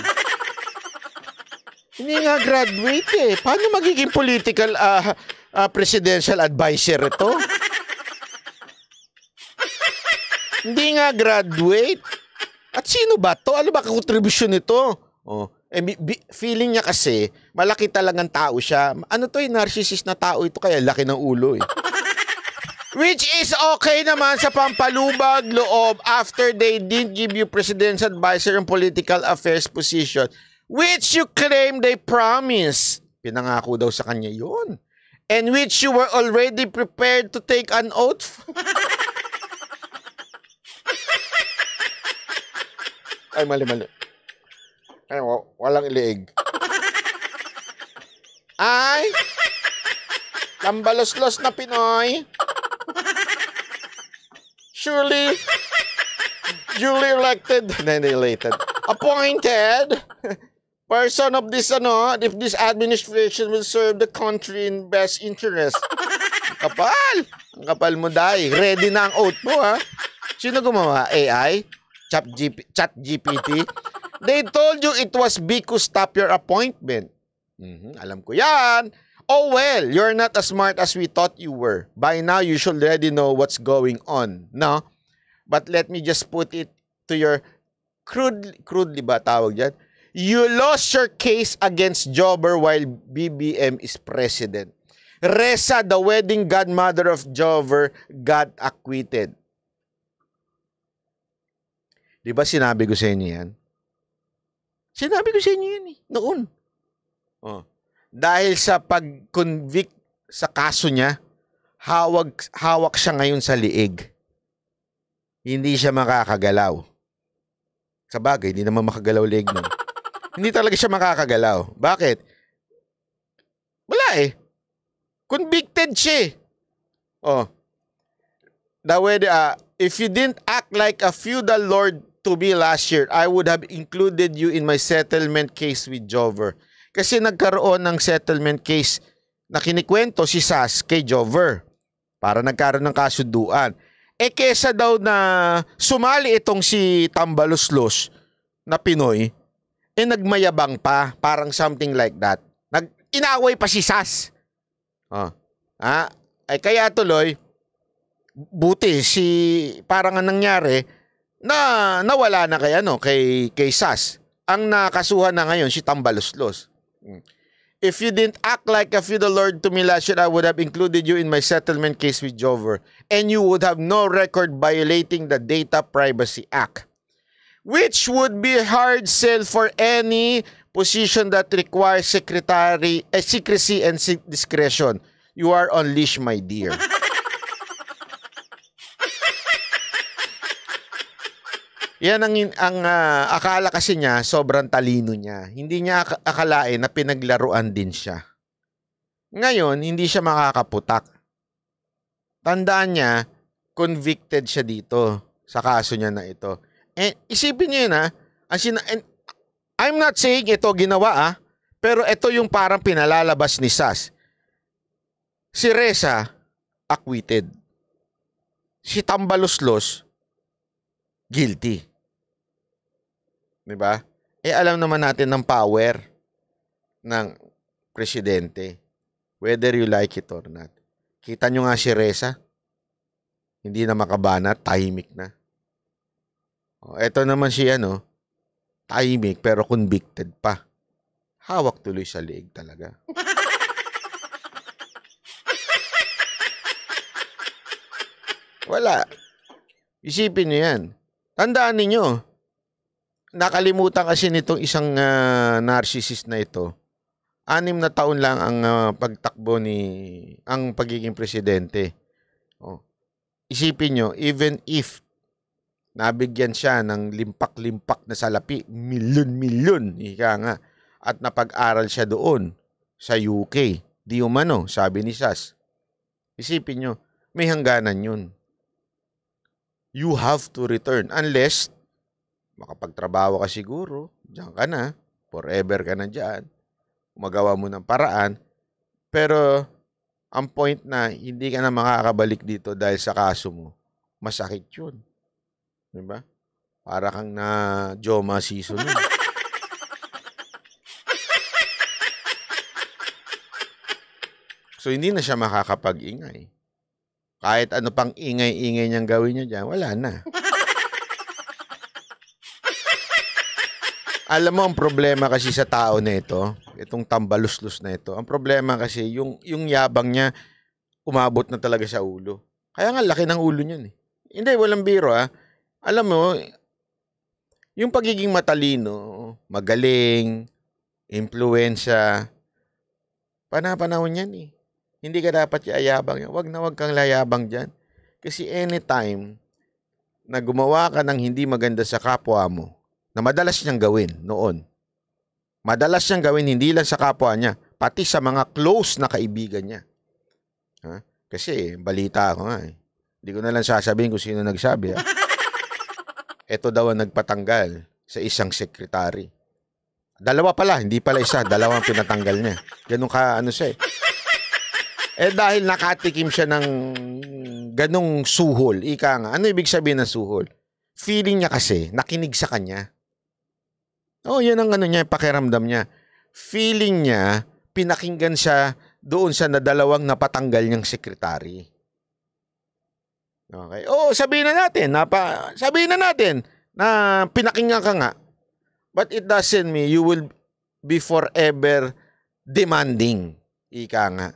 Speaker 1: Hindi nga graduate eh. Paano magiging political presidential advisor ito? Hindi nga graduate. At sino ba to? Ano ba kontribusyon nito? Feeling niya kasi, malaki talagang tao siya. Ano to, narcissist na tao ito, kaya laki ng ulo eh. Which is okay naman sa pampalubag loob after they didn't give you presidential advisor on political affairs position, which you claim they promised. Pinangako daw sa kanya yun. And which you were already prepared to take an oath. Ay, mali. Ay, walang iliig. Ay, tambalos-los na Pinoy. Surely, duly elected, appointed person of this, if this administration will serve the country in best interest. Kapal! Ang kapal mo, Day. Ready na ang oath mo, ha? Sino gumawa? AI? Chat GPT? They told you it was big to stop your appointment. Alam ko yan. Oh well, you're not as smart as we thought you were. By now, you should already know what's going on. No? But let me just put it to your crudely ba tawag dyan? You lost your case against Jobber while BBM is president. Reza, the wedding godmother of Jobber, got acquitted. Di ba sinabi ko sa inyo yan? Sinabi ko sa inyo yan eh, noon. Dahil sa pag-convict sa kaso niya, hawak siya ngayon sa liig. Hindi siya makakagalaw. Sa bagay, hindi naman makagalaw liig nun. Hindi talaga siya makakagalaw. Bakit? Wala eh. Convicted siya. If you didn't act like a feudal lord to me last year, I would have included you in my settlement case with Jobber. Kasi nagkaroon ng settlement case na kinikwento si Sas kay Jobber para nagkaroon ng kasunduan. Kesa daw na sumali itong si Tambaluslos na Pinoy, nagmayabang pa, parang something like that. Inaway pa si Sas. Kaya tuloy, buti parang ang nangyari na nawala na kay Sas. Ang nakasuhan na ngayon si Tambaluslos. If you didn't act like a feudal lord to me last year, I would have included you in my settlement case with Jover, and you would have no record violating the Data Privacy Act, which would be hard sell for any position that requires secrecy and discretion. You are on leash, my dear. Yan ang akala kasi niya, sobrang talino niya. Hindi niya akalain na pinaglaruan din siya. Ngayon, hindi siya makakaputak. Tandaan niya, convicted siya dito sa kaso niya na ito. Isipin niyo yun I'm not saying ito ginawa pero ito yung parang pinalalabas ni Sas. Si Reza, acquitted. Si Tambaluslos, guilty. Diba? Alam naman natin ng power ng presidente. Whether you like it or not. Kita nyo nga si Reza. Hindi na makabanat, tahimik na. Ito naman siya, tahimik pero convicted pa. Hawak tuloy sa liig talaga. Wala. Isipin nyo yan. Tandaan ninyo, nakalimutan kasi nitong isang narcissist na ito. 6 na taon lang ang pagtakbo ang pagiging presidente. Isipin nyo, even if nabigyan siya ng limpak-limpak na salapi, milyon-milyon, ika nga, at napag-aral siya doon sa UK. Di umano, sabi ni Sas. Isipin nyo, may hangganan yun. You have to return unless makapagtrabaho ka siguro, diyan ka na, forever ka na diyan, magawa mo ng paraan, pero ang point na hindi ka na makakabalik dito dahil sa kaso mo, masakit yun. Diba? Para kang na Joma season. So hindi na siya makakapag-ingay. Kahit ano pang ingay-ingay niyang gawin niya dyan, wala na. Alam mo, ang problema kasi sa tao na ito, itong Tambaluslos na ito, ang problema kasi, yung yabang niya, umabot na talaga sa ulo. Kaya nga, laki ng ulo niyan. Hindi, walang biro Alam mo, yung pagiging matalino, magaling, impluensya, panahon yan Hindi ka dapat iayabang yan. Wag kang layabang dyan. Kasi anytime na gumawa ka ng hindi maganda sa kapwa mo, na madalas niyang gawin noon. Madalas niyang gawin hindi lang sa kapwa niya, pati sa mga close na kaibigan niya. Kasi balita ako nga Hindi ko na lang sasabihin kung sino nagsabi. Ito daw ang nagpatanggal sa isang sekretary. Dalawa pala, hindi pala isa. Dalawang pinatanggal niya. Ganun ka, siya dahil nakatikim siya ng ganung suhol. Ika nga. Ano ibig sabihin ng suhol? Feeling niya kasi, nakinig sa kanya. Yan ang niya, pakiramdam niya. Feeling niya, pinakinggan siya doon sa dalawang napatanggal niyang sekretary. Okay. Sabihin na natin na pinakinggan ka nga. But it doesn't mean you will be forever demanding. Ika nga.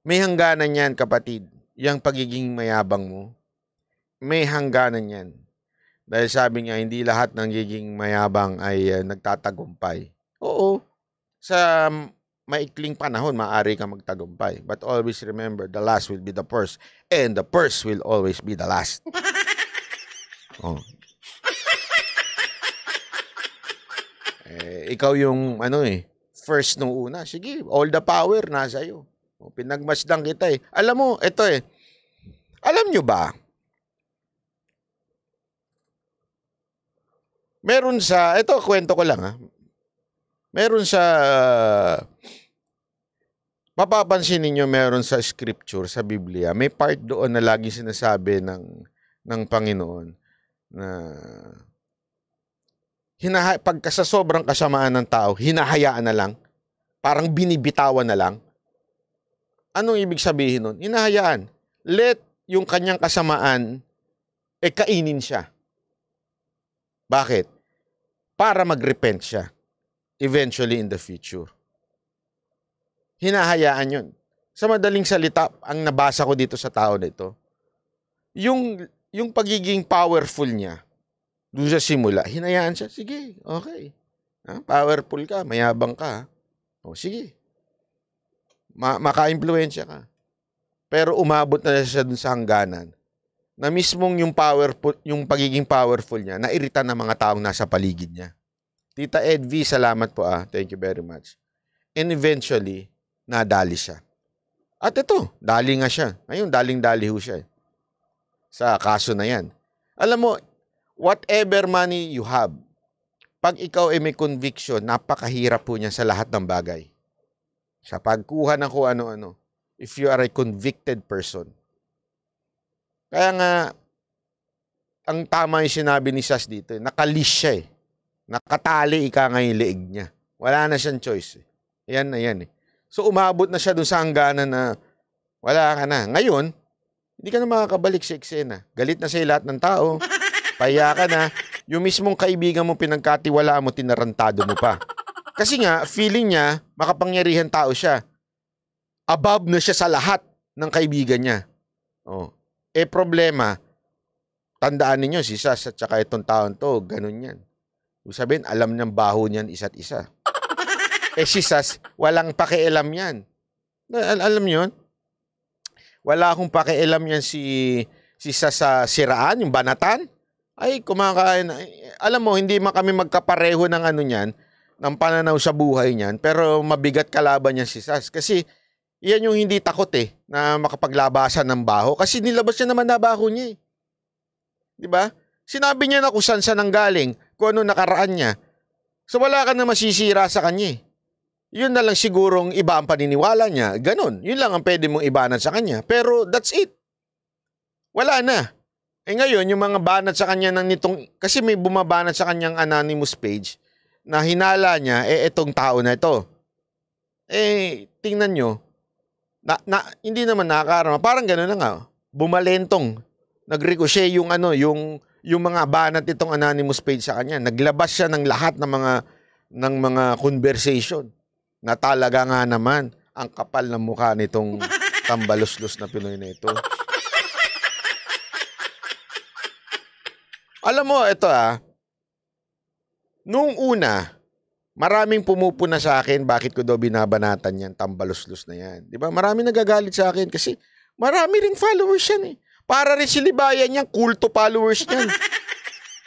Speaker 1: May hangganan yan, kapatid. Yang pagiging mayabang mo. May hangganan yan. Dahil sabi niya, hindi lahat ng giging mayabang ay nagtatagumpay. Oo. Sa maikling panahon, maaari ka magtagumpay. But always remember, the last will be the first. And the first will always be the last. Ikaw yung, first nung una. Sige, all the power nasa iyo. Pinagmasdan kita Alam mo, ito alam nyo ba, meron sa, ito kwento ko lang meron sa, mapapansin ninyo meron sa scripture, sa Biblia, may part doon na lagi sinasabi ng ng Panginoon na pagka sa sobrang kasamaan ng tao, hinahayaan na lang, parang binibitawan na lang. Anong ibig sabihin nun? Hinahayaan. Let yung kanyang kasamaan kainin siya. Bakit? Para mag-repent siya. Eventually in the future. Hinahayaan yun. Sa madaling salita, ang nabasa ko dito sa tao na ito, yung pagiging powerful niya, doon sa simula, hinayaan siya, sige, okay. Powerful ka, mayabang ka. O sige. Maka-impluensya ka. Pero umabot na siya dun sa hangganan na mismong yung pagiging powerful niya, nairita ng mga taong nasa paligid niya. Tita Edvi, salamat po Thank you very much. And eventually, nadali siya. At ito, dali nga siya. Ngayon, daling-dali ho siya. Sa kaso na yan. Alam mo, whatever money you have, pag ikaw ay may conviction, napakahirap po niya sa lahat ng bagay. Sa pagkuha ng kung ano-ano. If you are a convicted person. Kaya nga, ang tama yung sinabi ni Sas dito, nakalish siya Nakatali ika nga yung leeg niya. Wala na siyang choice Yan na yan So umabot na siya dun sa hangganan na wala ka na. Ngayon, hindi ka na makakabalik sa eksena. Galit na sa'yo lahat ng tao. Pahiya ka na. Yung mismong kaibigan mo pinagkatiwalaan mo, tinarantado mo pa. Kasi nga, feeling niya, makapangyarihan tao siya. Above na siya sa lahat ng kaibigan niya. Problema, tandaan ninyo, si Sas at saka itong taon to, ganun yan. Ibig sabihin, alam niyang baho niyan isa't isa. Si Sas, walang pakialam yan. Alam niyo yun? Wala akong pakialam yan si Sas sa siraan, yung banatan. Ay, kumakain. Alam mo, hindi man kami magkapareho ng ano niyan, ng pananaw sa buhay niyan, pero mabigat kalaban niya si Sas. Kasi, yan yung hindi takot na makapaglabasan ng baho. Kasi nilabas niya naman na baho niya Diba? Sinabi niya na kung saan siya nanggaling, kung ano nakaraan niya. So wala ka na masisira sa kanya Yun na lang sigurong iba ang paniniwala niya. Ganon. Yun lang ang pwede mong ibanat sa kanya. Pero that's it. Wala na. Ngayon, yung mga banat sa kanya ng nitong, kasi may bumabanat sa kanyang anonymous page na hinala niya, itong tao na ito. Tingnan nyo, hindi naman nakakarama. Parang gano'n na nga. Bumalentong. Nag-ricochet yung mga banat itong anonymous page sa kanya. Naglabas siya ng lahat ng mga conversation. Na talaga nga naman, ang kapal ng mukha nitong tambalos-los na Pinoy na ito. Alam mo, ito nung una, maraming pumupuna sa akin, bakit ko daw binabanatan yan, tambalos-los na yan. Diba? Maraming nagagalit sa akin kasi marami rin followers yan Para rin silibayan niyan, kulto followers niyan.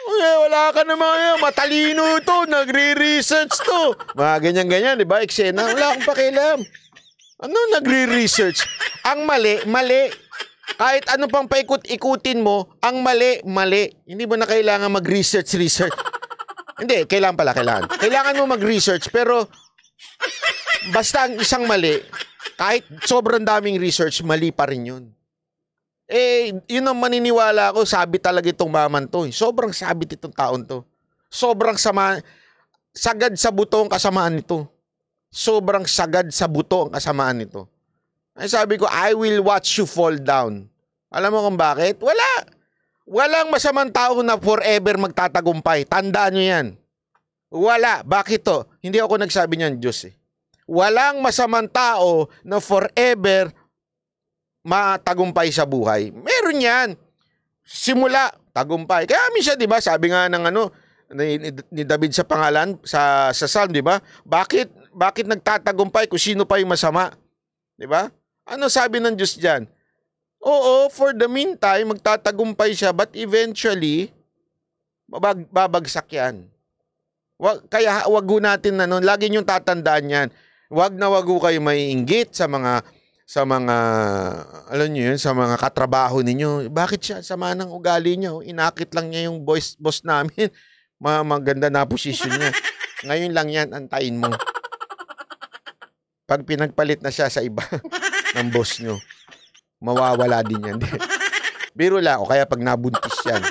Speaker 1: Wala ka naman matalino to, nagre-research to. Mga ganyan-ganyan, diba? Eksena, wala akong pakialam. Ano nagre-research? Ang mali. Kahit ano pang paikot-ikutin mo, ang mali. Hindi mo na kailangan mag-research. Hindi, kailangan. Kailangan mo mag-research, pero basta ang isang mali, kahit sobrang daming research, mali pa rin yun. Yun ang maniniwala ko, sabit talaga itong maman to. Sobrang sabit itong taon to. Sobrang sagad sa buto ang kasamaan nito. Sobrang sagad sa buto ang kasamaan nito. Ay sabi ko, I will watch you fall down. Alam mo kung bakit? Walang masamang tao na forever magtatagumpay. Tandaan nyo yan. Wala. Bakit to? Hindi ako nagsabi niyan, Diyos Walang masamang tao na forever matagumpay sa buhay. Meron yan. Simula, tagumpay. Kaya minsan, di ba, sabi nga ng ni David sa pangalan, sa Psalm, di ba? Bakit nagtatagumpay kung sino pa yung masama? Di ba? Ano sabi ng Diyos dyan? Oo, for the meantime, magtatagumpay siya, but eventually, babagsak yan. Kaya wag ho natin lagi niyong tatandaan yan. Wag ho kayo maiinggit sa mga alam niyo yun, sa mga katrabaho ninyo. Bakit siya? Sama ng ugali niya. Inakit lang niya yung boss namin. Maganda na posisyon niya. Ngayon lang yan, antayin mo. Pag pinagpalit na siya sa iba ng boss nyo, mawawala din yan. Biro lang, o kaya pag nabuntis yan,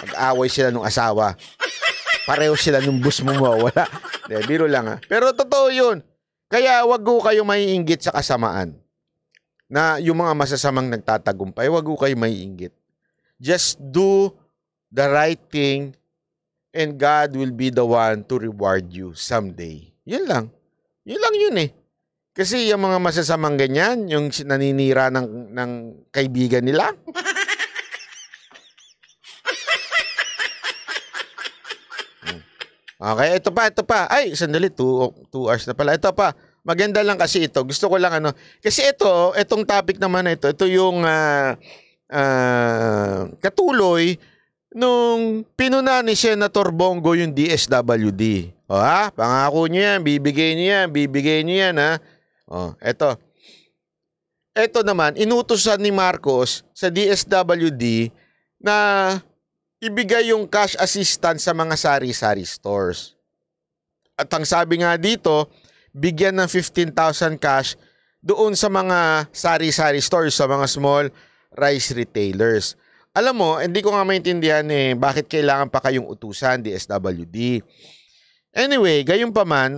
Speaker 1: mag-away sila ng asawa. Pareho sila nung bus mo mawala. Biro lang ha. Pero totoo yun. Kaya wag ko kayo maiinggit sa kasamaan. Na yung mga masasamang nagtatagumpay, wag ko kayo maiinggit. Just do the right thing and God will be the one to reward you someday. Yun lang. Yun lang yun eh. Kasi yung mga masasamang ganyan, yung naninira ng kaibigan nila. Okay, ito pa. Ay, sandali, 2 hours na pala. Ito pa. Maganda lang kasi ito. Gusto ko lang kasi itong topic naman na ito yung katuloy nung pinuna ni Senator Bongo yung DSWD. O ha, pangako niyo yan, bibigay niyo yan ha. O, ito. Ito naman, inutusan ni Marcos sa DSWD na ibigay yung cash assistance sa mga sari-sari stores. At ang sabi nga dito, bigyan ng 15,000 cash doon sa mga sari-sari stores, sa mga small rice retailers. Alam mo, hindi ko nga maintindihan bakit kailangan pa kayong utusan, DSWD. Anyway, gayon pa man,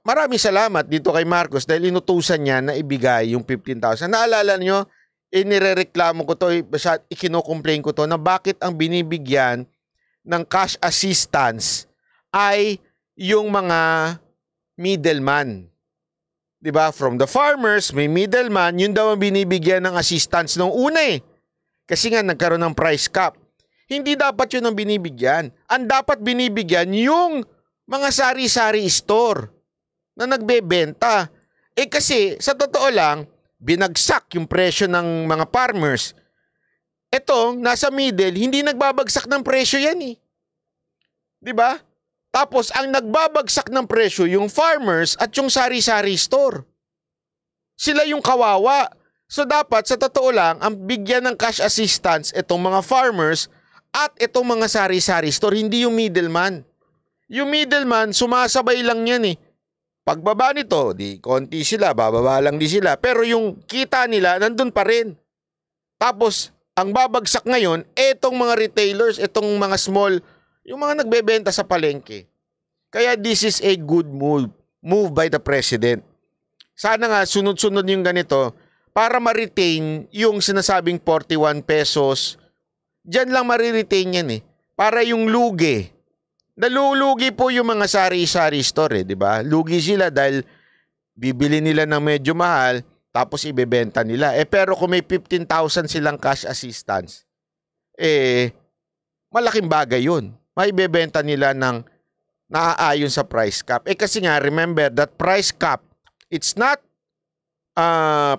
Speaker 1: maraming salamat dito kay Marcos dahil inutusan niya na ibigay yung 15,000. Naalala niyo, inirereklamo ko to, ikino-complain ko to na bakit ang binibigyan ng cash assistance ay yung mga middleman. Diba? From the farmers, may middleman, yun daw ang binibigyan ng assistance nung una eh. Kasi nga nagkaroon ng price cap. Hindi dapat yun ang binibigyan. Ang dapat binibigyan yung mga sari-sari store na nagbebenta. Kasi sa totoo lang, binagsak yung presyo ng mga farmers. Ito, nasa middle, hindi nagbabagsak ng presyo yan eh. Diba? Tapos, ang nagbabagsak ng presyo, yung farmers at yung sari-sari store. Sila yung kawawa. So, dapat, sa totoo lang, ang bigyan ng cash assistance itong mga farmers at itong mga sari-sari store, hindi yung middleman. Yung middleman, sumasabay lang yan eh. Pagbaba nito, di konti sila, bababa lang di sila. Pero yung kita nila, nandun pa rin. Tapos, ang babagsak ngayon, etong mga retailers, etong mga small, yung mga nagbebenta sa palengke. Kaya this is a good move by the President. Sana nga, sunod-sunod yung ganito, para ma-retain yung sinasabing 41 pesos. Diyan lang ma-retain yan eh. Para yung lugi. Nalulugi po yung mga sari-sari store, di ba? Lugi sila dahil bibili nila ng medyo mahal tapos ibebenta nila. Pero kung may 15,000 silang cash assistance, malaking bagay yun. Maibebenta nila ng naaayon sa price cap. Kasi nga, remember that price cap, it's not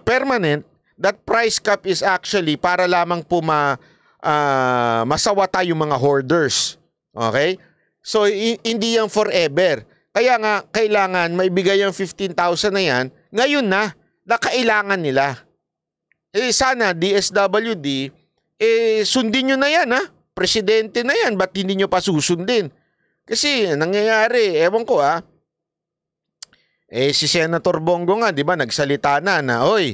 Speaker 1: permanent. That price cap is actually para lamang po masawata yung mga hoarders. Okay? So, hindi yan forever. Kaya nga, kailangan maibigay yung 15,000 na yan, ngayon na kailangan nila. Sana, DSWD, sundin nyo na yan, ha? Presidente na yan, ba't hindi nyo pa susundin? Kasi, nangyayari, ewan ko, ha? Si Senator Bongo nga, di ba, nagsalita na, oy,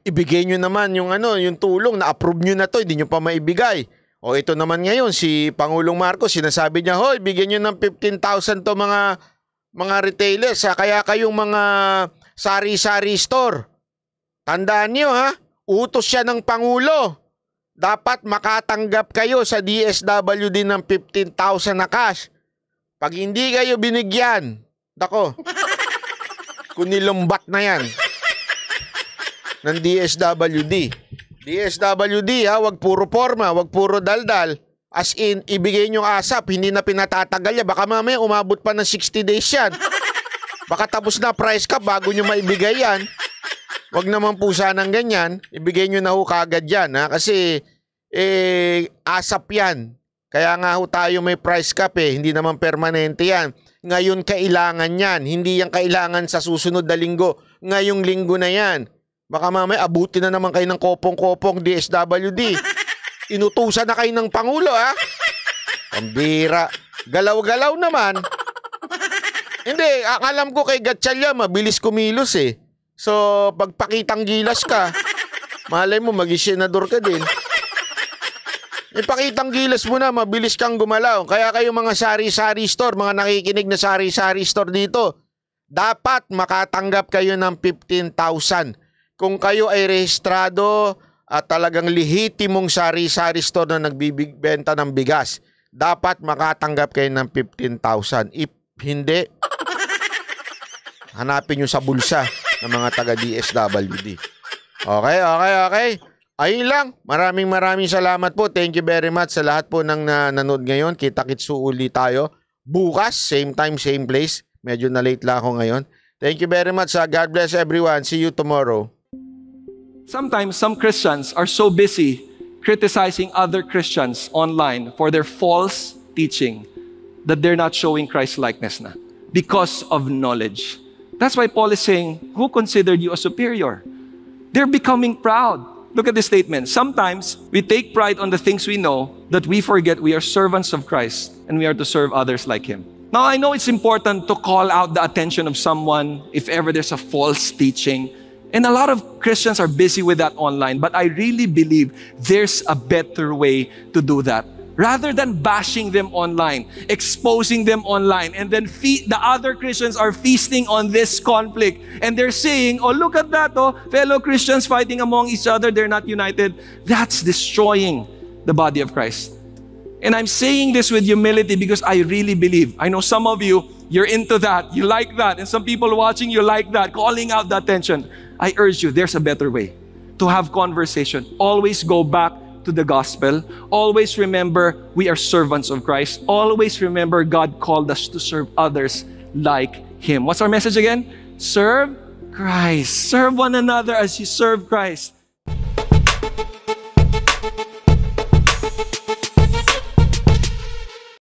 Speaker 1: ibigay nyo naman yung tulong, na-approve nyo na to, hindi nyo pa maibigay. O ito naman ngayon, si Pangulong Marcos, sinasabi niya, hoy, bigyan nyo ng 15,000 to mga retailers, kaya kayong mga sari-sari store. Tandaan nyo ha, utos siya ng Pangulo. Dapat makatanggap kayo sa DSWD ng 15,000 na cash. Pag hindi kayo binigyan, dako, kunilumbat na yan ng DSWD. DSWD ha, wag puro forma, wag puro daldal. As in, ibigay nyo asap, hindi na pinatatagal yan. Baka mamaya umabot pa ng 60 days yan. Baka tapos na price cap bago nyo maibigay yan. Wag naman po sanang ganyan. Ibigay nyo na ho kagad yan ha. Kasi asap yan. Kaya nga ho tayo may price cap hindi naman permanente yan. Ngayon kailangan yan. Hindi yan kailangan sa susunod na linggo. Ngayong linggo na yan. Baka mamaya abutin na naman kayo ng kopong-kopong DSWD. Inutusan na kayo ng Pangulo, ha? Pambira. Galaw-galaw naman. Hindi, alam ko kay Gatchalian, mabilis kumilos eh. So, pagpakitang gilas ka, malay mo, mag-senador ka din. Ipakitang gilas mo na, mabilis kang gumalaw. Kaya kayo mga sari-sari store, mga nakikinig na sari-sari store dito, dapat makatanggap kayo ng 15,000. Kung kayo ay rehistrado at talagang lehitimong sari-sari store na nagbibenta ng bigas, dapat makatanggap kayo ng 15,000. If hindi, hanapin nyo sa bulsa ng mga taga-DSWD. Okay. Ayun lang. Maraming salamat po. Thank you very much sa lahat po ng nanood ngayon. Kita-kits uli tayo. Bukas, same time, same place. Medyo na late lang ako ngayon. Thank you very much. God bless everyone. See you tomorrow.
Speaker 2: Sometimes some Christians are so busy criticizing other Christians online for their false teaching that they're not showing Christ-likeness na because of knowledge. That's why Paul is saying, who considered you a superior? They're becoming proud. Look at this statement. Sometimes we take pride on the things we know that we forget we are servants of Christ and we are to serve others like Him. Now, I know it's important to call out the attention of someone if ever there's a false teaching. And a lot of Christians are busy with that online, but I really believe there's a better way to do that. Rather than bashing them online, exposing them online, and then the other Christians are feasting on this conflict. And they're saying, oh, look at that, oh, fellow Christians fighting among each other, they're not united. That's destroying the body of Christ. And I'm saying this with humility because I really believe, I know some of you, you're into that, you like that, and some people watching you like that, calling out the attention. I urge you, there's a better way to have conversation. Always go back to the gospel. Always remember we are servants of Christ. Always remember God called us to serve others like Him. What's our message again? Serve Christ. Serve one another as you serve Christ.